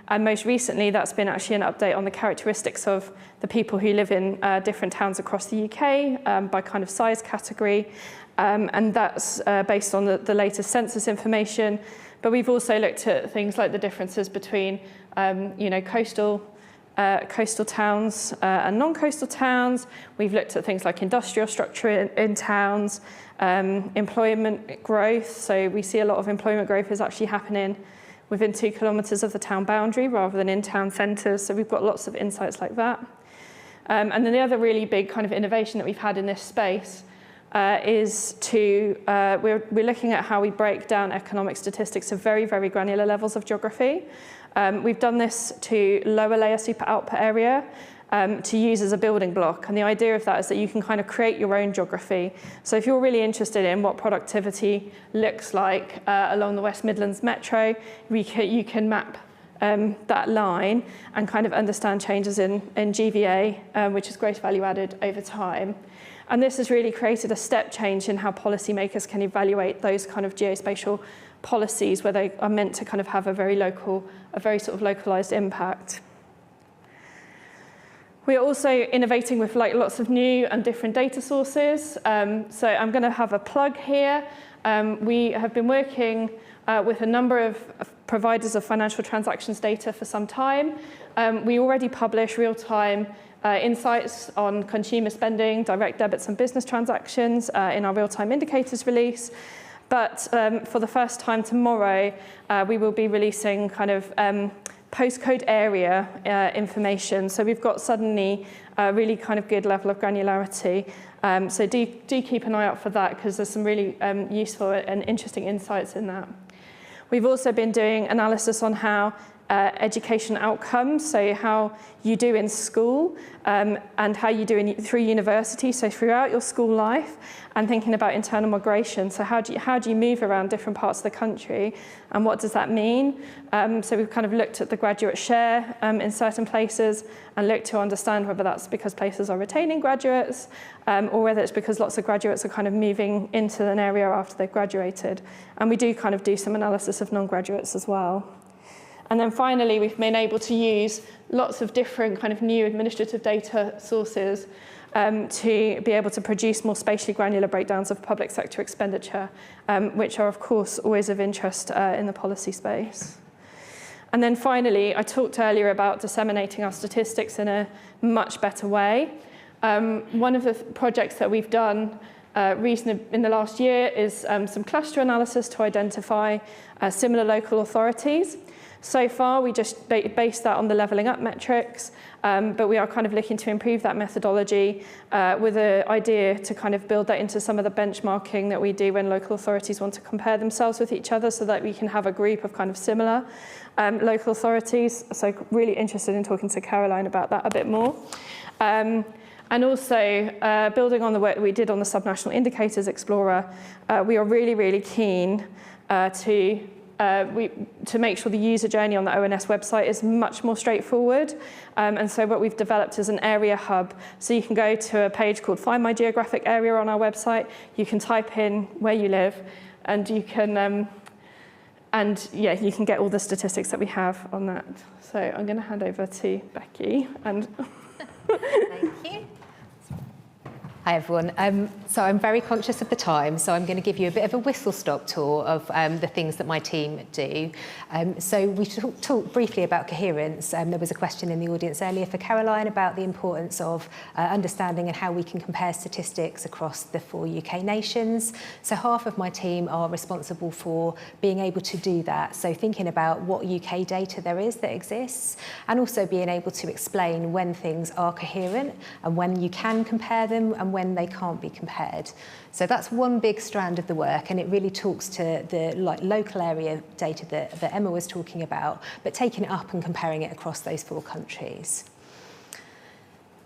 And most recently, that's been actually an update on the characteristics of the people who live in different towns across the UK by kind of size category. And that's based on the latest census information. But we've also looked at things like the differences between coastal towns and non-coastal towns. We've looked at things like industrial structure in towns, employment growth. So we see a lot of employment growth is actually happening within 2 kilometres of the town boundary rather than in town centres. So we've got lots of insights like that. And then the other really big kind of innovation that we've had in this space is we're looking at how we break down economic statistics to very, very granular levels of geography. We've done this to lower layer super output area to use as a building block. And the idea of that is that you can kind of create your own geography. So if you're really interested in what productivity looks like along the West Midlands Metro, you can map that line and kind of understand changes in GVA, which is gross value added over time. And this has really created a step change in how policymakers can evaluate those kind of geospatial policies where they are meant to kind of have a very sort of localized impact. We are also innovating with lots of new and different data sources. So I'm going to have a plug here. We have been working with a number of providers of financial transactions data for some time. We already publish real-time insights on consumer spending, direct debits and business transactions in our real-time indicators release. But for the first time tomorrow, we will be releasing kind of postcode area information. So we've got suddenly a really kind of good level of granularity. So do keep an eye out for that, because there's some really useful and interesting insights in that. We've also been doing analysis on how education outcomes, so how you do in school and how you do through university, so throughout your school life, and thinking about internal migration. So how do you move around different parts of the country, and what does that mean? So we've kind of looked at the graduate share in certain places and looked to understand whether that's because places are retaining graduates or whether it's because lots of graduates are kind of moving into an area after they've graduated. And we do kind of do some analysis of non-graduates as well. And then finally, we've been able to use lots of different kind of new administrative data sources to be able to produce more spatially granular breakdowns of public sector expenditure, which are, of course, always of interest in the policy space. And then finally, I talked earlier about disseminating our statistics in a much better way. One of the projects that we've done recently in the last year is some cluster analysis to identify similar local authorities. So far, we just based that on the Levelling Up metrics, but we are kind of looking to improve that methodology with an idea to kind of build that into some of the benchmarking that we do when local authorities want to compare themselves with each other, so that we can have a group of kind of similar local authorities. So really interested in talking to Caroline about that a bit more. And also, building on the work that we did on the Subnational Indicators Explorer, we are really, really keen to make sure the user journey on the ONS website is much more straightforward. And so what we've developed is an area hub. So you can go to a page called Find My Geographic Area on our website. You can type in where you live, and you can, you can get all the statistics that we have on that. So I'm going to hand over to Becky. And Thank you. Hi everyone. So I'm very conscious of the time, so I'm going to give you a bit of a whistle-stop tour of the things that my team do. So we talked briefly about coherence. There was a question in the audience earlier for Caroline about the importance of understanding and how we can compare statistics across the 4 UK nations. So half of my team are responsible for being able to do that. So thinking about what UK data there is that exists, and also being able to explain when things are coherent and when you can compare them and when they can't be compared. So that's one big strand of the work, and it really talks to the local area data that Emma was talking about, but taking it up and comparing it across those 4 countries.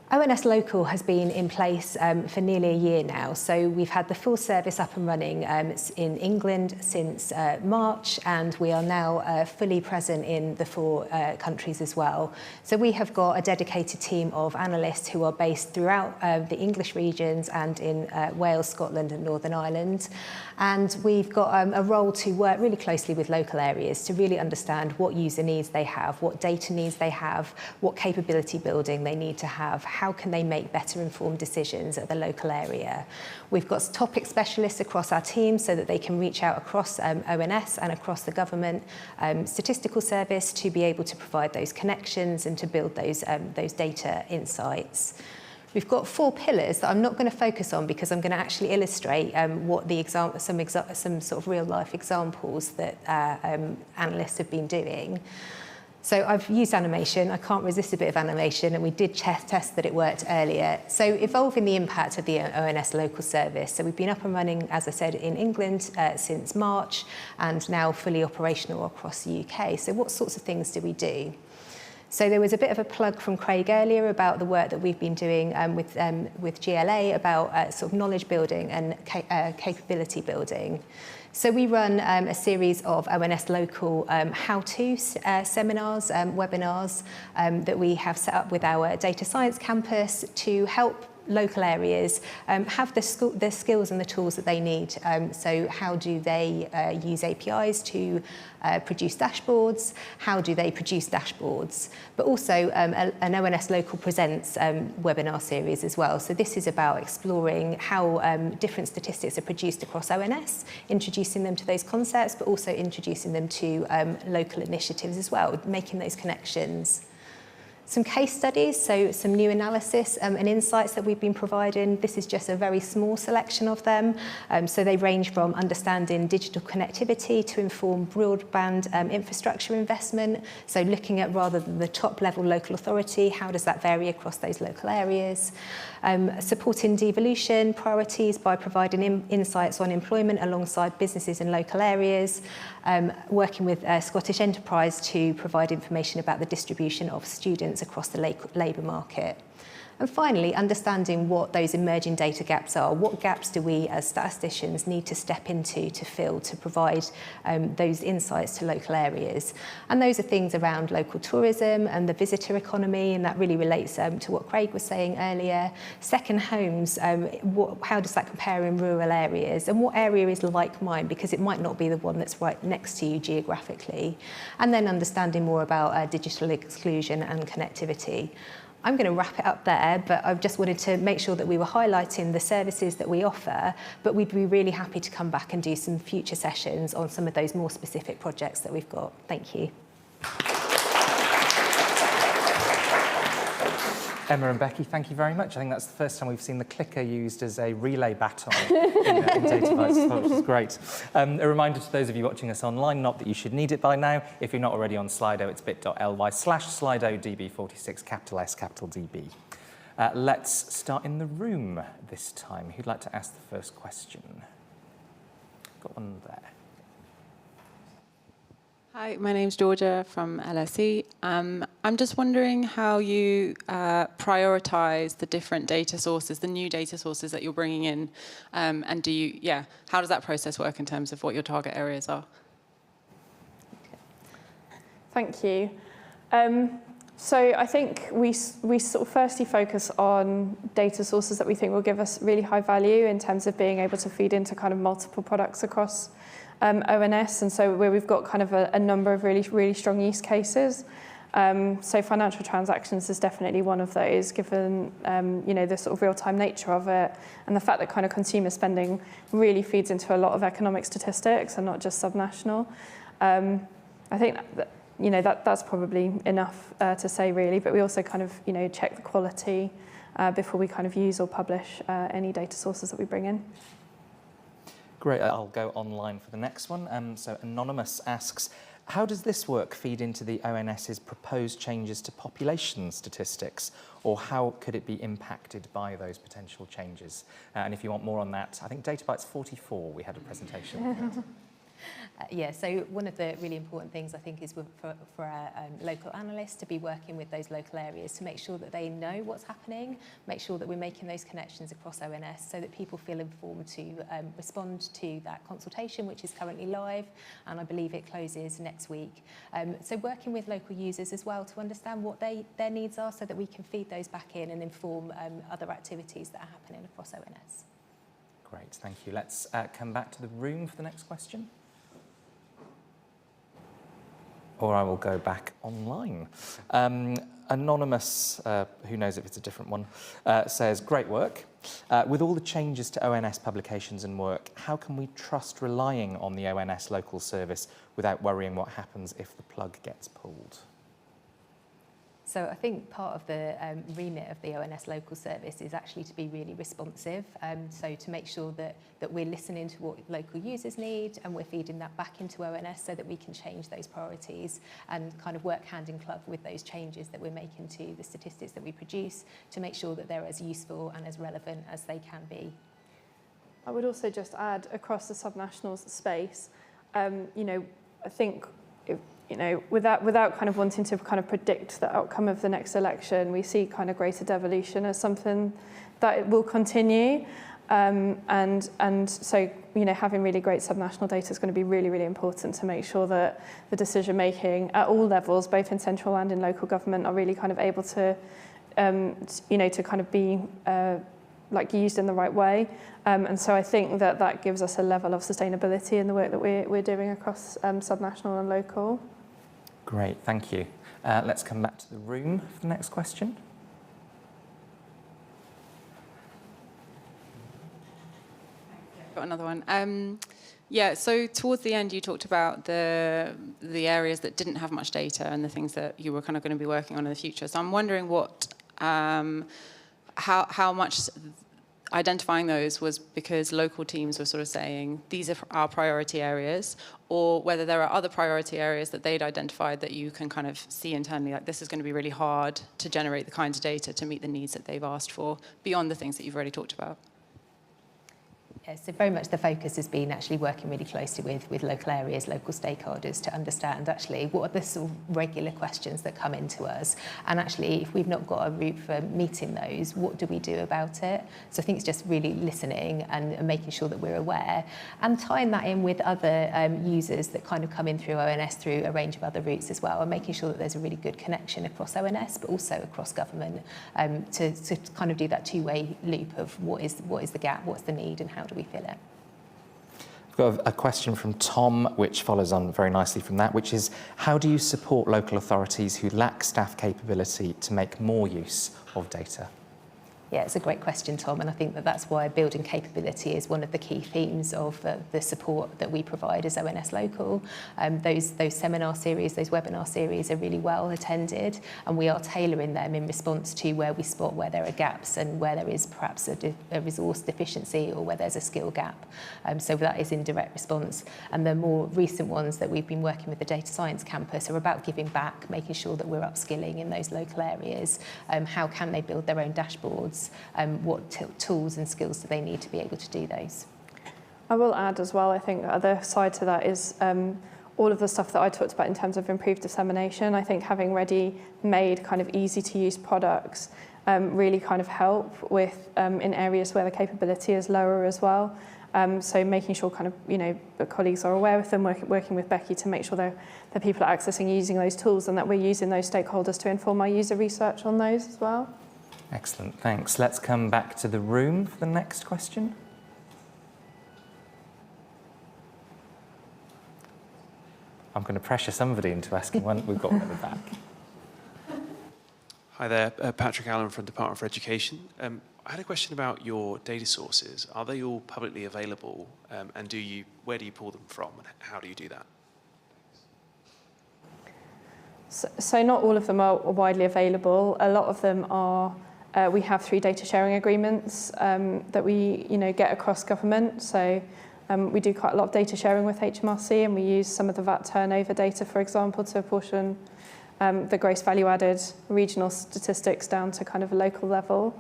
ONS Local has been in place for nearly a year now, so we've had the full service up and running in England since March, and we are now fully present in the 4 countries as well. So we have got a dedicated team of analysts who are based throughout the English regions and in Wales, Scotland and Northern Ireland. And we've got a role to work really closely with local areas to really understand what user needs they have, what data needs they have, what capability building they need to have, how can they make better informed decisions at the local area. We've got topic specialists across our team so that they can reach out across ONS and across the government statistical service to be able to provide those connections and to build those data insights. We've got 4 pillars that I'm not going to focus on because I'm going to actually illustrate what the some sort of real life examples that analysts have been doing. So I've used animation. I can't resist a bit of animation, and we did test that it worked earlier. So evolving the impact of the ONS Local service. So we've been up and running, as I said, in England since March, and now fully operational across the UK. So what sorts of things do we do? So there was a bit of a plug from Craig earlier about the work that we've been doing with GLA about sort of knowledge building and capability building. So we run a series of ONS Local how-to seminars, webinars that we have set up with our data science campus to help local areas have the skills and the tools that they need. So how do they use APIs to produce dashboards? How do they produce dashboards? But also an ONS Local Presents webinar series as well. So this is about exploring how different statistics are produced across ONS, introducing them to those concepts, but also introducing them to local initiatives as well, making those connections. Some case studies, so some new analysis and insights that we've been providing. This is just a very small selection of them. So they range from understanding digital connectivity to inform broadband infrastructure investment. So looking at rather than the top level local authority, how does that vary across those local areas? Supporting devolution priorities by providing insights on employment alongside businesses in local areas. Working with Scottish Enterprise to provide information about the distribution of students across the labour market. And finally, understanding what those emerging data gaps are. What gaps do we as statisticians need to step into to fill, to provide those insights to local areas? And those are things around local tourism and the visitor economy, and that really relates to what Craig was saying earlier. Second homes, how does that compare in rural areas? And what area is like mine? Because it might not be the one that's right next to you geographically. And then understanding more about digital exclusion and connectivity. I'm going to wrap it up there, but I just wanted to make sure that we were highlighting the services that we offer, but we'd be really happy to come back and do some future sessions on some of those more specific projects that we've got. Thank you. Emma and Becky, thank you very much. I think that's the first time we've seen the clicker used as a relay baton in data devices, which is great. A reminder to those of you watching us online, not that you should need it by now. If you're not already on Slido, it's bit.ly/SlidoDB46, capital S, capital DB. Let's start in the room this time. Who'd like to ask the first question? Got one there. Hi, my name's Georgia from LSE. I'm just wondering how you prioritise the different data sources, the new data sources that you're bringing in, and how does that process work in terms of what your target areas are? Thank you. So I think we sort of firstly focus on data sources that we think will give us really high value in terms of being able to feed into kind of multiple products across ONS, and so where we've got kind of a number of really strong use cases. So financial transactions is definitely one of those, given the sort of real-time nature of it, and the fact that kind of consumer spending really feeds into a lot of economic statistics and not just subnational. I think that's probably enough to say really, but we also kind of check the quality before we kind of use or publish any data sources that we bring in. Great, I'll go online for the next one. So Anonymous asks, how does this work feed into the ONS's proposed changes to population statistics, or how could it be impacted by those potential changes? And if you want more on that, I think DataBytes 44, we had a presentation. Yeah, so one of the really important things I think is for our local analysts to be working with those local areas to make sure that they know what's happening, make sure that we're making those connections across ONS so that people feel informed to respond to that consultation, which is currently live, and I believe it closes next week. So working with local users as well to understand what their needs are so that we can feed those back in and inform other activities that are happening across ONS. Great, thank you. Let's come back to the room for the next question. Or I will go back online. Anonymous, who knows if it's a different one, says, great work. With all the changes to ONS publications and work, how can we trust relying on the ONS local service without worrying what happens if the plug gets pulled? So I think part of the remit of the ONS local service is actually to be really responsive. So to make sure that we're listening to what local users need and we're feeding that back into ONS so that we can change those priorities and kind of work hand in glove with those changes that we're making to the statistics that we produce to make sure that they're as useful and as relevant as they can be. I would also just add across the subnational space, I think without kind of wanting to kind of predict the outcome of the next election, we see kind of greater devolution as something that it will continue. And so, having really great subnational data is going to be really, really important to make sure that the decision making at all levels, both in central and in local government, are really kind of able to, to kind of be used in the right way. And so I think that gives us a level of sustainability in the work that we're doing across subnational and local. Great, thank you. Let's come back to the room for the next question. Got another one. Yeah, so towards the end you talked about the areas that didn't have much data and the things that you were kind of going to be working on in the future. So I'm wondering what, how much identifying those was because local teams were sort of saying these are our priority areas, or whether there are other priority areas that they'd identified that you can kind of see internally, like this is going to be really hard to generate the kinds of data to meet the needs that they've asked for beyond the things that you've already talked about. Yeah, so very much the focus has been actually working really closely with local areas, local stakeholders to understand actually what are the sort of regular questions that come into us, and actually if we've not got a route for meeting those, what do we do about it? So I think it's just really listening and making sure that we're aware and tying that in with other users that kind of come in through ONS through a range of other routes as well, and making sure that there's a really good connection across ONS but also across government to kind of do that two-way loop of what is the gap, what's the need, and how do we fill it. I've got a question from Tom, which follows on very nicely from that, which is, how do you support local authorities who lack staff capability to make more use of data? Yeah, it's a great question, Tom, and I think that's why building capability is one of the key themes of the support that we provide as ONS Local. Those seminar series, those webinar series are really well attended, and we are tailoring them in response to where we spot where there are gaps and where there is perhaps a resource deficiency or where there's a skill gap. So that is in direct response. And the more recent ones that we've been working with the Data Science Campus are about giving back, making sure that we're upskilling in those local areas. How can they build their own dashboards? What tools and skills do they need to be able to do those? I will add as well, I think the other side to that is all of the stuff that I talked about in terms of improved dissemination. I think having ready-made kind of easy-to-use products really kind of help with in areas where the capability is lower as well. So making sure kind of, the colleagues are aware of them, working with Becky to make sure that people are accessing and using those tools and that we're using those stakeholders to inform our user research on those as well. Excellent, thanks. Let's come back to the room for the next question. I'm going to pressure somebody into asking one. We've got one at the back. Hi there, Patrick Allen from Department for Education. I had a question about your data sources. Are they all publicly available, and where do you pull them from, and how do you do that? So not all of them are widely available. A lot of them are, we have 3 data sharing agreements that we get across government. So we do quite a lot of data sharing with HMRC, and we use some of the VAT turnover data, for example, to apportion the gross value added regional statistics down to kind of a local level.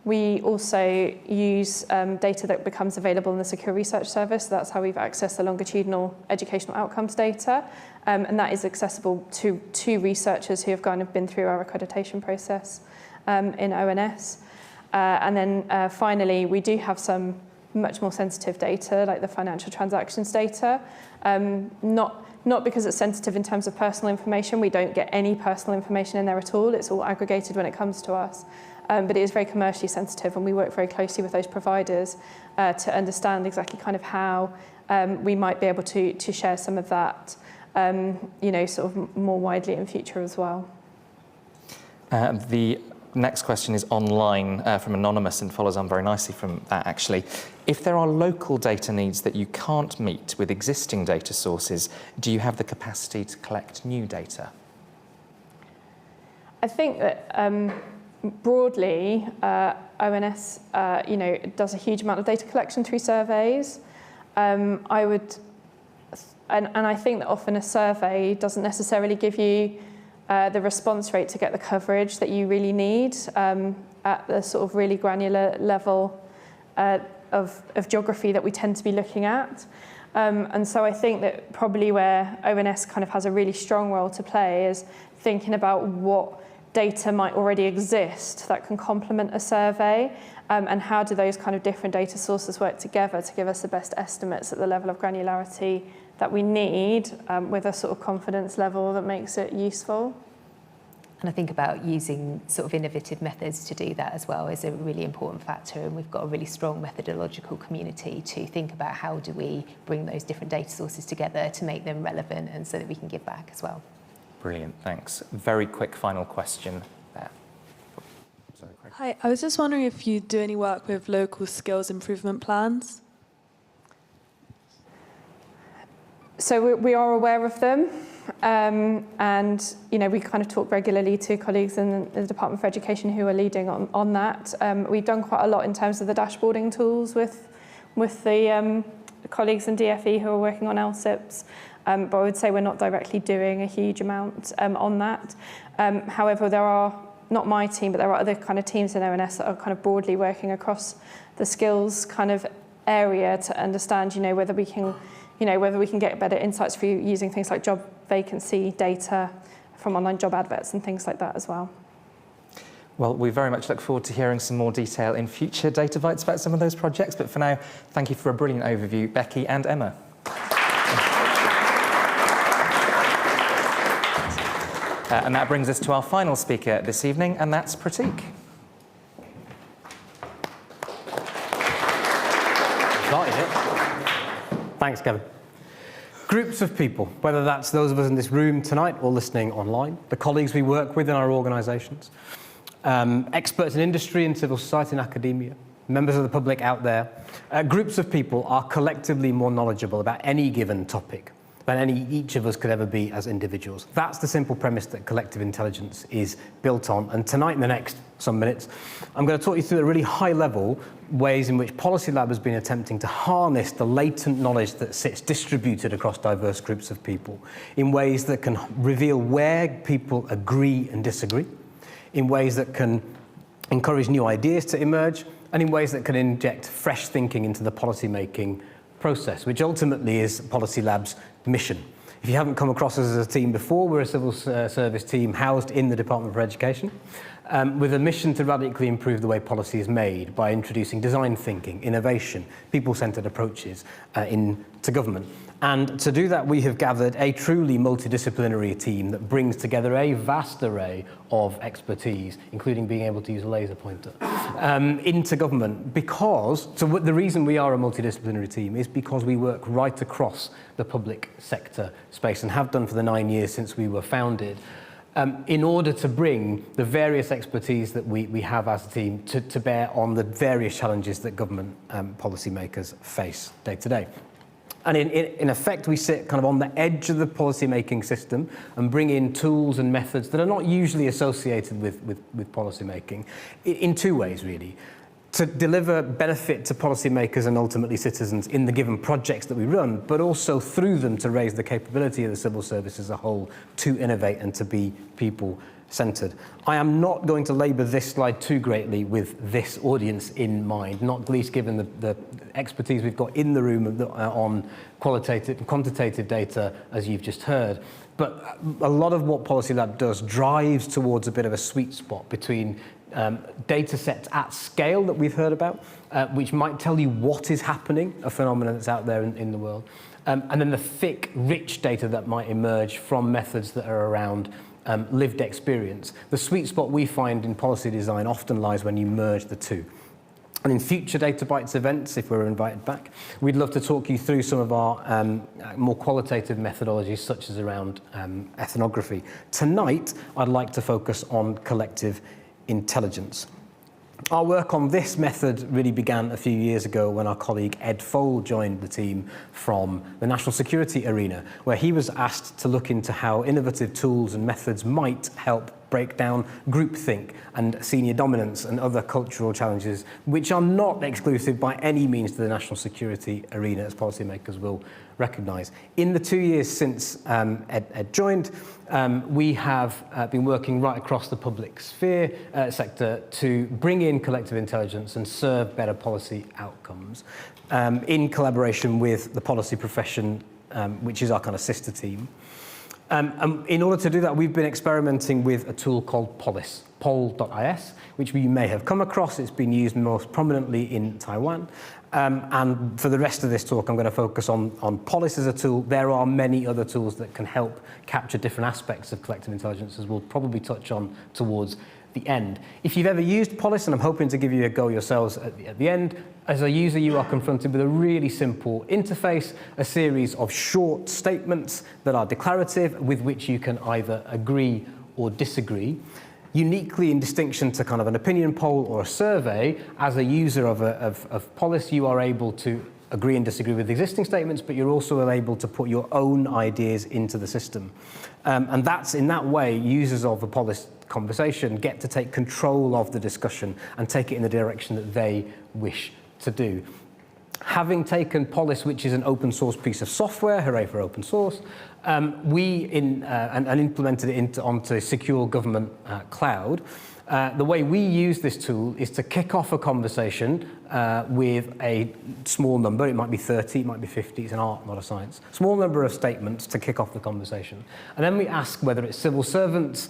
We also use data that becomes available in the Secure Research Service. So that's how we've accessed the longitudinal educational outcomes data. And that is accessible to researchers who have kind of been through our accreditation process in ONS. And then finally, we do have some much more sensitive data, like the financial transactions data. Not because it's sensitive in terms of personal information. We don't get any personal information in there at all. It's all aggregated when it comes to us. But it is very commercially sensitive, and we work very closely with those providers to understand exactly kind of how we might be able to share some of that, sort of more widely in future as well. The next question is online from Anonymous and follows on very nicely from that, actually. If there are local data needs that you can't meet with existing data sources, do you have the capacity to collect new data? I think that broadly, ONS, does a huge amount of data collection through surveys. And I think that often a survey doesn't necessarily give you the response rate to get the coverage that you really need at the sort of really granular level of geography that we tend to be looking at. And so I think that probably where ONS kind of has a really strong role to play is thinking about what data might already exist that can complement a survey, and how do those kind of different data sources work together to give us the best estimates at the level of granularity that we need, with a sort of confidence level that makes it useful. And I think about using sort of innovative methods to do that as well is a really important factor, and we've got a really strong methodological community to think about how do we bring those different data sources together to make them relevant and so that we can give back as well. Brilliant, thanks. Very quick final question there. Sorry, Craig. Hi, I was just wondering if you do any work with local skills improvement plans? So we are aware of them, and we kind of talk regularly to colleagues in the Department for Education who are leading on that. We've done quite a lot in terms of the dashboarding tools with the colleagues in DFE who are working on LSIPs, but I would say we're not directly doing a huge amount on that. However, there are, not my team, but there are other kind of teams in ONS that are kind of broadly working across the skills kind of area to understand, whether we can get better insights for you using things like job vacancy data from online job adverts and things like that as well. Well, we very much look forward to hearing some more detail in future Data Bites about some of those projects. But for now, thank you for a brilliant overview, Becky and Emma. And that brings us to our final speaker this evening, and that's Pratik. Thanks, Kevin. Groups of people, whether that's those of us in this room tonight or listening online, the colleagues we work with in our organisations, experts in industry and civil society and academia, members of the public out there, groups of people are collectively more knowledgeable about any given topic than each of us could ever be as individuals. That's the simple premise that collective intelligence is built on. And tonight, in the next some minutes, I'm going to talk you through the really high-level ways in which Policy Lab has been attempting to harness the latent knowledge that sits distributed across diverse groups of people in ways that can reveal where people agree and disagree, in ways that can encourage new ideas to emerge, and in ways that can inject fresh thinking into the policy-making process, which ultimately is Policy Lab's mission. If you haven't come across us as a team before, we're a civil service team housed in the Department for Education, with a mission to radically improve the way policy is made by introducing design thinking, innovation, people-centred approaches into government. And to do that, we have gathered a truly multidisciplinary team that brings together a vast array of expertise, including being able to use a laser pointer, into government. The reason we are a multidisciplinary team is because we work right across the public sector space and have done for the 9 years since we were founded. in order to bring the various expertise that we have as a team to bear on the various challenges that government policymakers face day to day. And in effect, we sit kind of on the edge of the policy-making system and bring in tools and methods that are not usually associated with policy-making in two ways, really. To deliver benefit to policymakers and ultimately citizens in the given projects that we run, but also through them to raise the capability of the civil service as a whole to innovate and to be people-centred. I am not going to labour this slide too greatly with this audience in mind, not least given the expertise we've got in the room on qualitative and quantitative data, as you've just heard. But a lot of what Policy Lab does drives towards a bit of a sweet spot between data sets at scale that we've heard about, which might tell you what is happening, a phenomenon that's out there in the world, and then the thick, rich data that might emerge from methods that are around lived experience. The sweet spot we find in policy design often lies when you merge the two. And in future Data Bites events, if we're invited back, we'd love to talk you through some of our more qualitative methodologies, such as around ethnography. Tonight, I'd like to focus on collective intelligence. Our work on this method really began a few years ago when our colleague Ed Fole joined the team from the national security arena, where he was asked to look into how innovative tools and methods might help break down groupthink and senior dominance and other cultural challenges, which are not exclusive by any means to the national security arena, as policymakers will recognise. In the 2 years since Ed joined, we have been working right across the public sphere sector to bring in collective intelligence and serve better policy outcomes in collaboration with the policy profession, which is our kind of sister team. And in order to do that, we've been experimenting with a tool called Polis, pol.is, which we may have come across. It's been used most prominently in Taiwan. And for the rest of this talk, I'm going to focus on Polis as a tool. There are many other tools that can help capture different aspects of collective intelligence, as we'll probably touch on towards the end. If you've ever used Polis, and I'm hoping to give you a go yourselves at the end, as a user you are confronted with a really simple interface, a series of short statements that are declarative with which you can either agree or disagree. Uniquely in distinction to kind of an opinion poll or a survey, as a user of Polis, you are able to agree and disagree with existing statements, but you're also able to put your own ideas into the system. And that's in that way, users of the Polis conversation get to take control of the discussion and take it in the direction that they wish to do. Having taken Polis, which is an open source piece of software, hooray for open source, and implemented it onto secure government cloud. The way we use this tool is to kick off a conversation with a small number. It might be 30, it might be 50, it's an art, not a science. Small number of statements to kick off the conversation. And then we ask whether it's civil servants,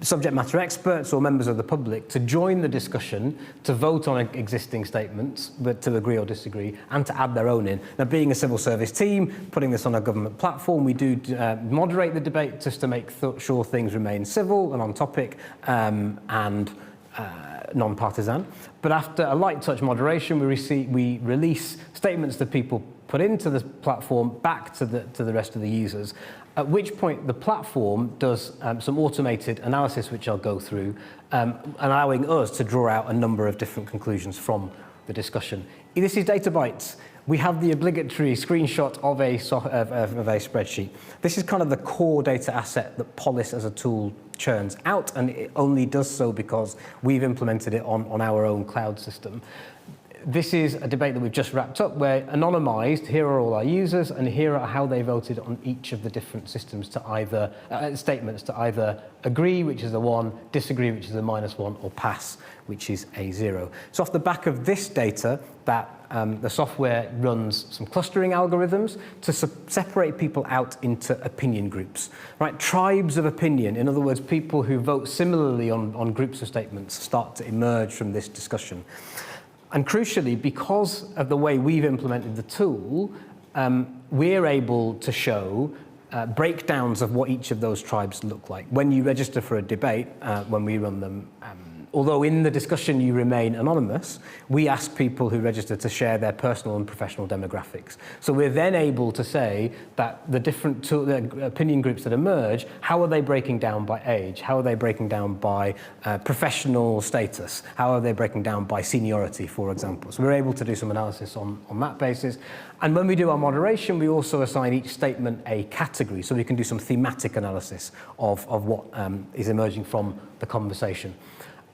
subject matter experts or members of the public to join the discussion, to vote on existing statements, but to agree or disagree, and to add their own in. Now, being a civil service team, putting this on a government platform, we do moderate the debate just to make sure things remain civil and on topic and non-partisan. But after a light touch moderation, we release statements that people put into the platform back to the rest of the users, at which point the platform does some automated analysis, which I'll go through, allowing us to draw out a number of different conclusions from the discussion. This is Data Bites. We have the obligatory screenshot of a spreadsheet. This is kind of the core data asset that Polis as a tool churns out, and it only does so because we've implemented it on our own cloud system. This is a debate that we've just wrapped up where anonymized, here are all our users and here are how they voted on each of the different systems to either, statements to either agree, which is a 1, disagree, which is a -1, or pass, which is a 0. So off the back of this data, that the software runs some clustering algorithms to separate people out into opinion groups, right? Tribes of opinion, in other words, people who vote similarly on groups of statements start to emerge from this discussion. And crucially, because of the way we've implemented the tool, we're able to show breakdowns of what each of those tribes look like. When you register for a debate, when we run them although in the discussion you remain anonymous, we ask people who register to share their personal and professional demographics. So we're then able to say that the different the opinion groups that emerge, how are they breaking down by age? How are they breaking down by professional status? How are they breaking down by seniority, for example? So we're able to do some analysis on that basis. And when we do our moderation, we also assign each statement a category, so we can do some thematic analysis of what is emerging from the conversation.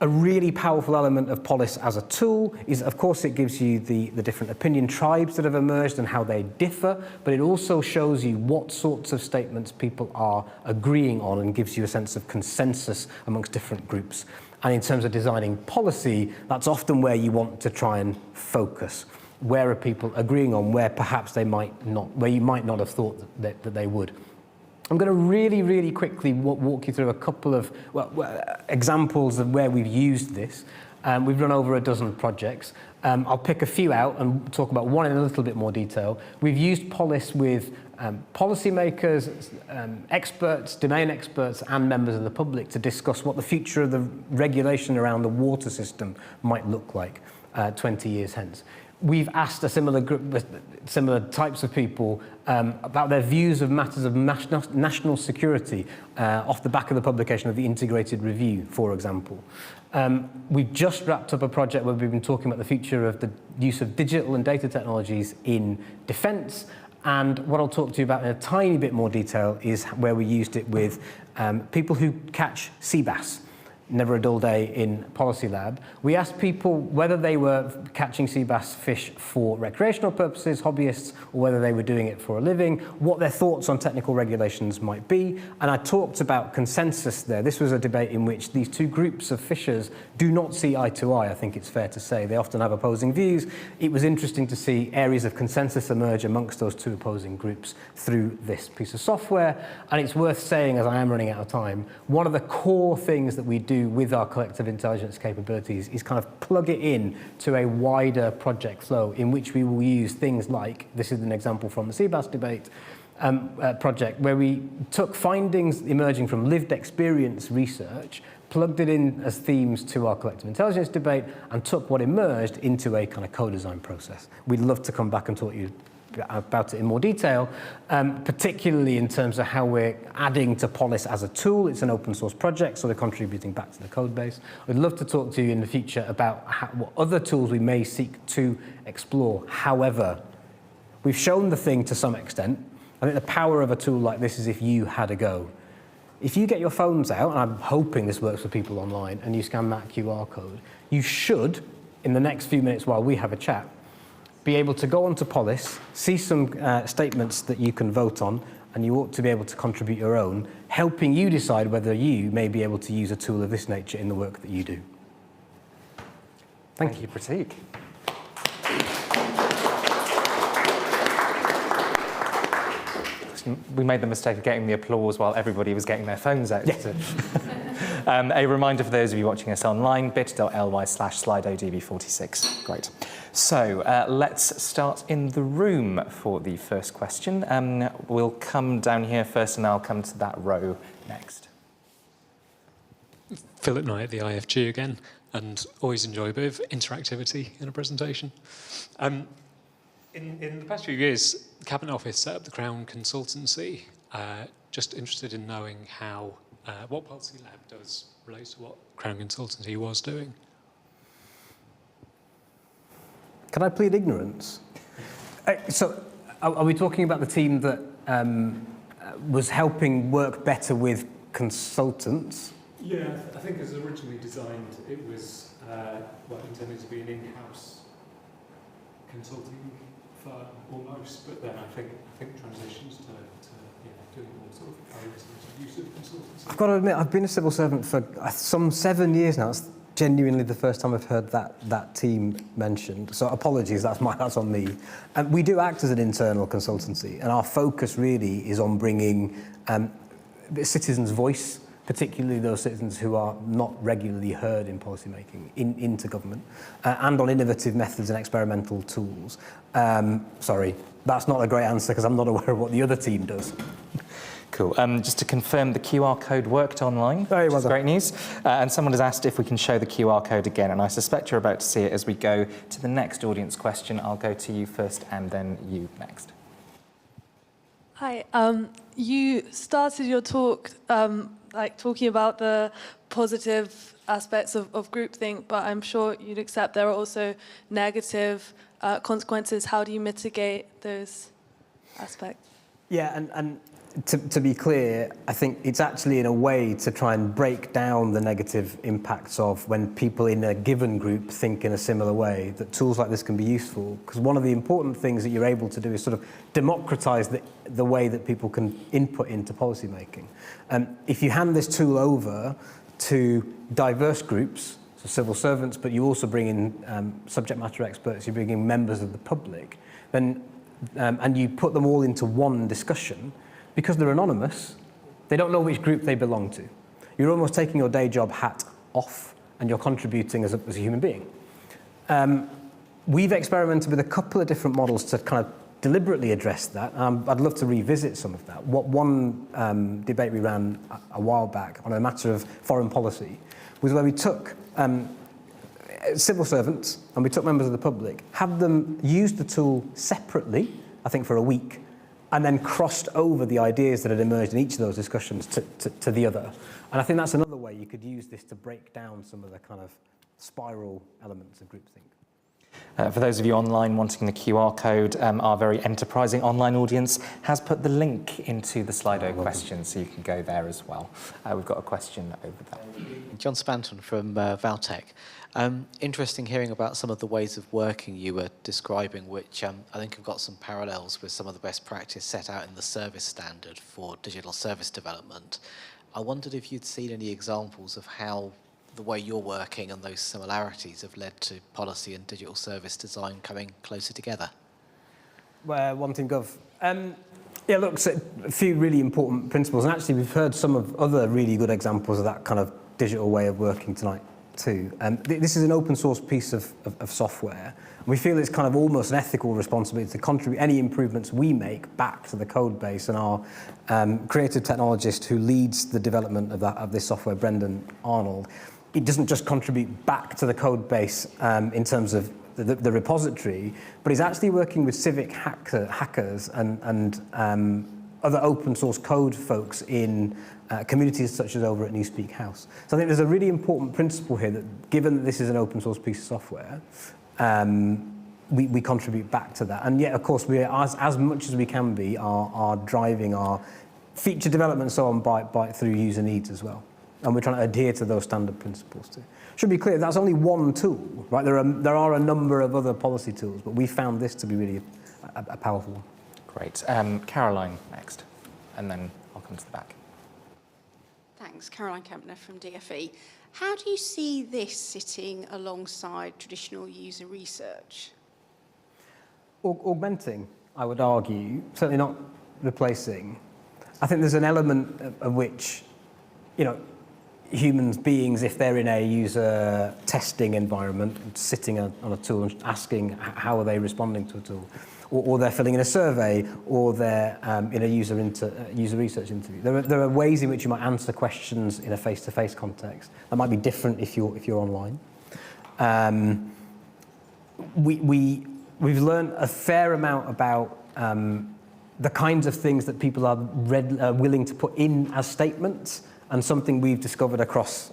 A really powerful element of Polis as a tool is, of course, it gives you the different opinion tribes that have emerged and how they differ, but it also shows you what sorts of statements people are agreeing on and gives you a sense of consensus amongst different groups. And in terms of designing policy, that's often where you want to try and focus. Where are people agreeing on, where perhaps they might not, where you might not have thought that they would. I'm going to really, really quickly walk you through a couple of examples of where we've used this. We've run over a dozen projects. I'll pick a few out and talk about one in a little bit more detail. We've used Polis with policymakers, experts, domain experts, and members of the public to discuss what the future of the regulation around the water system might look like 20 years hence. We've asked a similar group, similar types of people about their views of matters of national security off the back of the publication of the Integrated Review, for example. We've just wrapped up a project where we've been talking about the future of the use of digital and data technologies in defence. And what I'll talk to you about in a tiny bit more detail is where we used it with people who catch sea bass. Never a dull day in Policy Lab. We asked people whether they were catching sea bass fish for recreational purposes, hobbyists, or whether they were doing it for a living, what their thoughts on technical regulations might be. And I talked about consensus there. This was a debate in which these two groups of fishers do not see eye to eye, I think it's fair to say. They often have opposing views. It was interesting to see areas of consensus emerge amongst those two opposing groups through this piece of software. And it's worth saying, as I am running out of time, one of the core things that we do with our collective intelligence capabilities is kind of plug it in to a wider project flow in which we will use things like, this is an example from the sea bass debate project, where we took findings emerging from lived experience research, plugged it in as themes to our collective intelligence debate, and took what emerged into a kind of co-design process. We'd love to come back and talk to you about it in more detail, particularly in terms of how we're adding to Polis as a tool. It's an open source project, so we're contributing back to the code base. I'd love to talk to you in the future about what other tools we may seek to explore. However, we've shown the thing to some extent. I think the power of a tool like this is if you had a go. If you get your phones out, and I'm hoping this works for people online, and you scan that QR code, you should, in the next few minutes while we have a chat, be able to go onto Polis, see some statements that you can vote on, and you ought to be able to contribute your own, helping you decide whether you may be able to use a tool of this nature in the work that you do. Thank you, Prateek. We made the mistake of getting the applause while everybody was getting their phones out. Yes. A reminder for those of you watching us online, bit.ly/slido.db46. Great. So let's start in the room for the first question. We'll come down here first and I'll come to that row next. Philip Knight at the IFG again, and always enjoy a bit of interactivity in a presentation. In the past few years, the Cabinet Office set up the Crown Consultancy. Just interested in knowing how what Policy Lab does relates to what Crown Consultancy was doing. Can I plead ignorance? So, are we talking about the team that was helping work better with consultants? Yeah, I think as originally designed, it was intended to be an in-house consulting firm almost, but then I think transitions to doing more sort of use of consultancy. I've got to admit, I've been a civil servant for some 7 years now. It's genuinely the first time I've heard that team mentioned. So apologies, that's on me. We do act as an internal consultancy, and our focus really is on bringing citizens' voice, particularly those citizens who are not regularly heard in policymaking, into government, and on innovative methods and experimental tools. Sorry, that's not a great answer because I'm not aware of what the other team does. Cool. Just to confirm, the QR code worked online, which is great news. And someone has asked if we can show the QR code again, and I suspect you're about to see it as we go to the next audience question. I'll go to you first and then you next. Hi. You started your talk talking about the positive aspects of groupthink, but I'm sure you'd accept there are also negative consequences. How do you mitigate those aspects? Yeah, and to be clear, I think it's actually in a way to try and break down the negative impacts of when people in a given group think in a similar way, that tools like this can be useful. Because one of the important things that you're able to do is sort of democratise the way that people can input into policy making. If you hand this tool over to diverse groups, so civil servants, but you also bring in subject matter experts, you bring in members of the public, then and you put them all into one discussion, because they're anonymous, they don't know which group they belong to. You're almost taking your day job hat off and you're contributing as a human being. We've experimented with a couple of different models to kind of deliberately address that. I'd love to revisit some of that. One debate we ran a while back on a matter of foreign policy was where we took civil servants and we took members of the public, had them use the tool separately, I think for a week, and then crossed over the ideas that had emerged in each of those discussions to the other. And I think that's another way you could use this to break down some of the kind of spiral elements of groupthink. For those of you online wanting the QR code, our very enterprising online audience has put the link into the Slido question, so you can go there as well. We've got a question over there. John Spanton from Valtech. Interesting hearing about some of the ways of working you were describing, which I think have got some parallels with some of the best practice set out in the service standard for digital service development. I wondered if you'd seen any examples of how the way you're working and those similarities have led to policy and digital service design coming closer together. One Team Gov. Yeah, look, so a few really important principles, and actually we've heard some of other really good examples of that kind of digital way of working tonight too. This is an open source piece of software. We feel it's kind of almost an ethical responsibility to contribute any improvements we make back to the code base, and our creative technologist who leads the development of this software, Brendan Arnold, it doesn't just contribute back to the code base in terms of the repository, but he's actually working with civic hackers and other open source code folks in communities such as over at Newspeak House. So I think there's a really important principle here that given that this is an open source piece of software, we contribute back to that. And yet, of course, we are, as much as we can be, are driving our feature development and so on by through user needs as well. And we're trying to adhere to those standard principles too. Should be clear, that's only one tool, right? There are a number of other policy tools, but we found this to be really a powerful one. Great. Caroline next, and then I'll come to the back. Thanks. Caroline Kempner from DFE. How do you see this sitting alongside traditional user research? Augmenting, I would argue, certainly not replacing. I think there's an element of which, human beings, if they're in a user testing environment, sitting on a tool and asking how are they responding to a tool, or they're filling in a survey, or they're in a user research interview. There are ways in which you might answer questions in a face-to-face context that might be different if you're online. We've learned a fair amount about the kinds of things that people are willing to put in as statements. And something we've discovered across,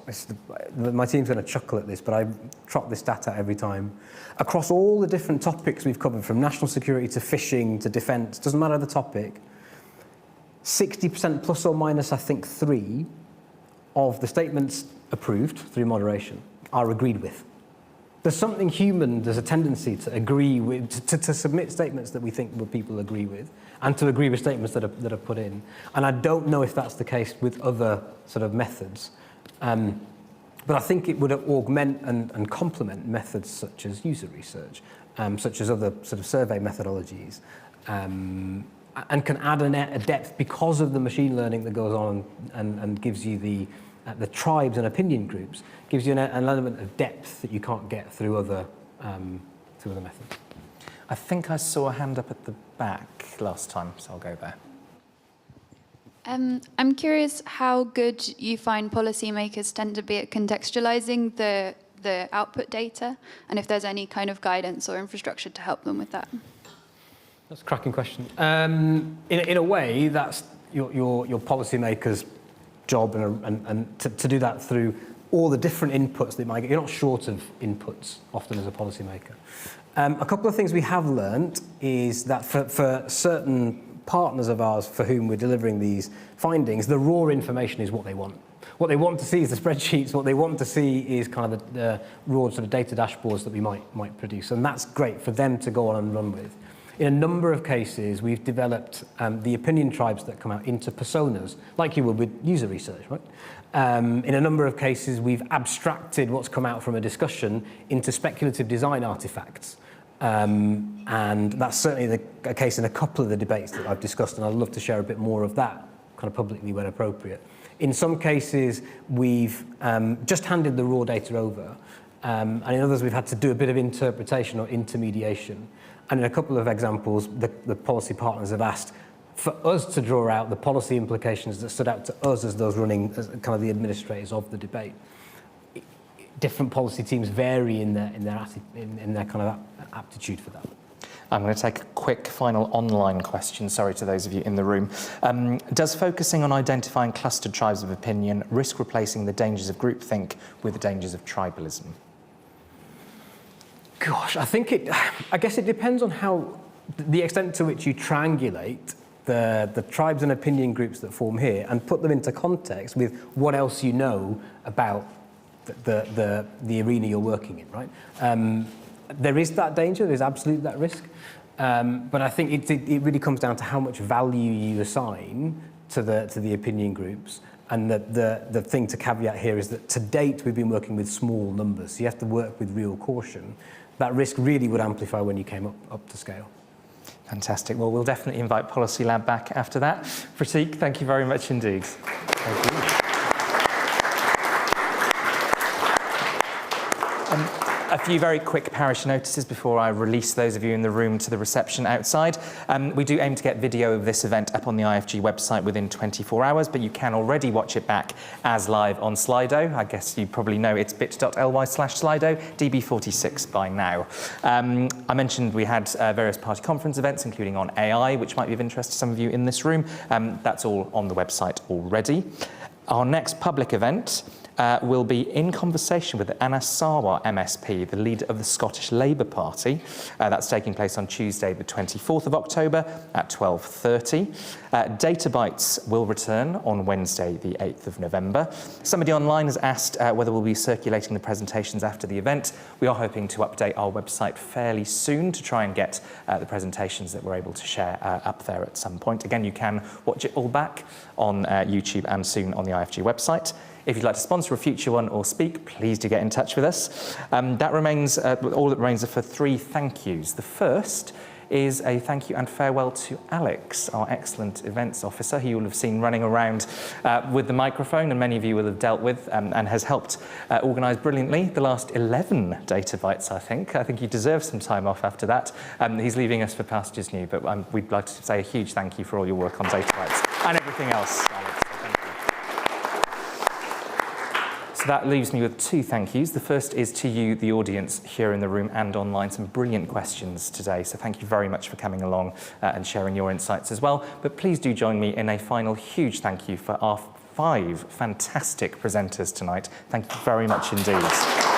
my team's going to chuckle at this, but I trot this stat out every time. Across all the different topics we've covered, from national security to phishing to defence, doesn't matter the topic, 60% plus or minus, I think, 3 of the statements approved through moderation are agreed with. There's something human, there's a tendency to agree with, to submit statements that we think people agree with, and to agree with statements that are put in. And I don't know if that's the case with other sort of methods. But I think it would augment and complement methods such as user research, such as other sort of survey methodologies, and can add a depth because of the machine learning that goes on and gives you the tribes and opinion groups, gives you an element of depth that you can't get through other methods. I think I saw a hand up at the back last time, so I'll go there. I'm curious how good you find policymakers tend to be at contextualizing the output data, and if there's any kind of guidance or infrastructure to help them with that. That's a cracking question. In a way, that's your policymaker's job, and to do that through all the different inputs that you might get. You're not short of inputs often as a policymaker. A couple of things we have learned is that for certain partners of ours for whom we're delivering these findings, the raw information is what they want. What they want to see is the spreadsheets. What they want to see is kind of the raw sort of data dashboards that we might produce, and that's great for them to go on and run with. In a number of cases, we've developed the opinion tribes that come out into personas, like you would with user research, right? In a number of cases, we've abstracted what's come out from a discussion into speculative design artifacts. And that's certainly a case in a couple of the debates that I've discussed, and I'd love to share a bit more of that kind of publicly when appropriate. In some cases, we've just handed the raw data over, and in others, we've had to do a bit of interpretation or intermediation. And in a couple of examples, the policy partners have asked for us to draw out the policy implications that stood out to us as those running as kind of the administrators of the debate. Different policy teams vary in their kind of aptitude for that. I'm going to take a quick final online question, sorry to those of you in the room. Does focusing on identifying clustered tribes of opinion risk replacing the dangers of groupthink with the dangers of tribalism? Gosh, I guess it depends on how, the extent to which you triangulate the tribes and opinion groups that form here and put them into context with what else you know about the arena you're working in, right? There is that danger, there's absolutely that risk, but I think it really comes down to how much value you assign to the opinion groups. And the thing to caveat here is that to date we've been working with small numbers, so you have to work with real caution. That risk really would amplify when you came up to scale. Fantastic. Well, we'll definitely invite Policy Lab back after that. Pratik, thank you very much indeed. Thank you. A few very quick parish notices before I release those of you in the room to the reception outside. We do aim to get video of this event up on the IFG website within 24 hours, but you can already watch it back as live on Slido. I guess you probably know it's bit.ly/Slido, DB46 by now. I mentioned we had various party conference events, including on AI, which might be of interest to some of you in this room. That's all on the website already. Our next public event will be in conversation with Anna Sarwar MSP, the leader of the Scottish Labour Party. That's taking place on Tuesday, the 24th of October at 12:30. Data Bites will return on Wednesday, the 8th of November. Somebody online has asked whether we'll be circulating the presentations after the event. We are hoping to update our website fairly soon to try and get the presentations that we're able to share up there at some point. Again, you can watch it all back on YouTube and soon on the IFG website. If you'd like to sponsor a future one or speak, please do get in touch with us. That remains, all that remains are for 3 thank yous. The first is a thank you and farewell to Alex, our excellent events officer, who you will have seen running around with the microphone, and many of you will have dealt with, and has helped organise brilliantly the last 11 Data Bites, I think. I think he deserves some time off after that. He's leaving us for pastures new, but we'd like to say a huge thank you for all your work on Data Bites and everything else, Alex. So that leaves me with 2 thank yous. The first is to you, the audience here in the room and online. Some brilliant questions today, so thank you very much for coming along and sharing your insights as well. But please do join me in a final huge thank you for our 5 fantastic presenters tonight. Thank you very much indeed.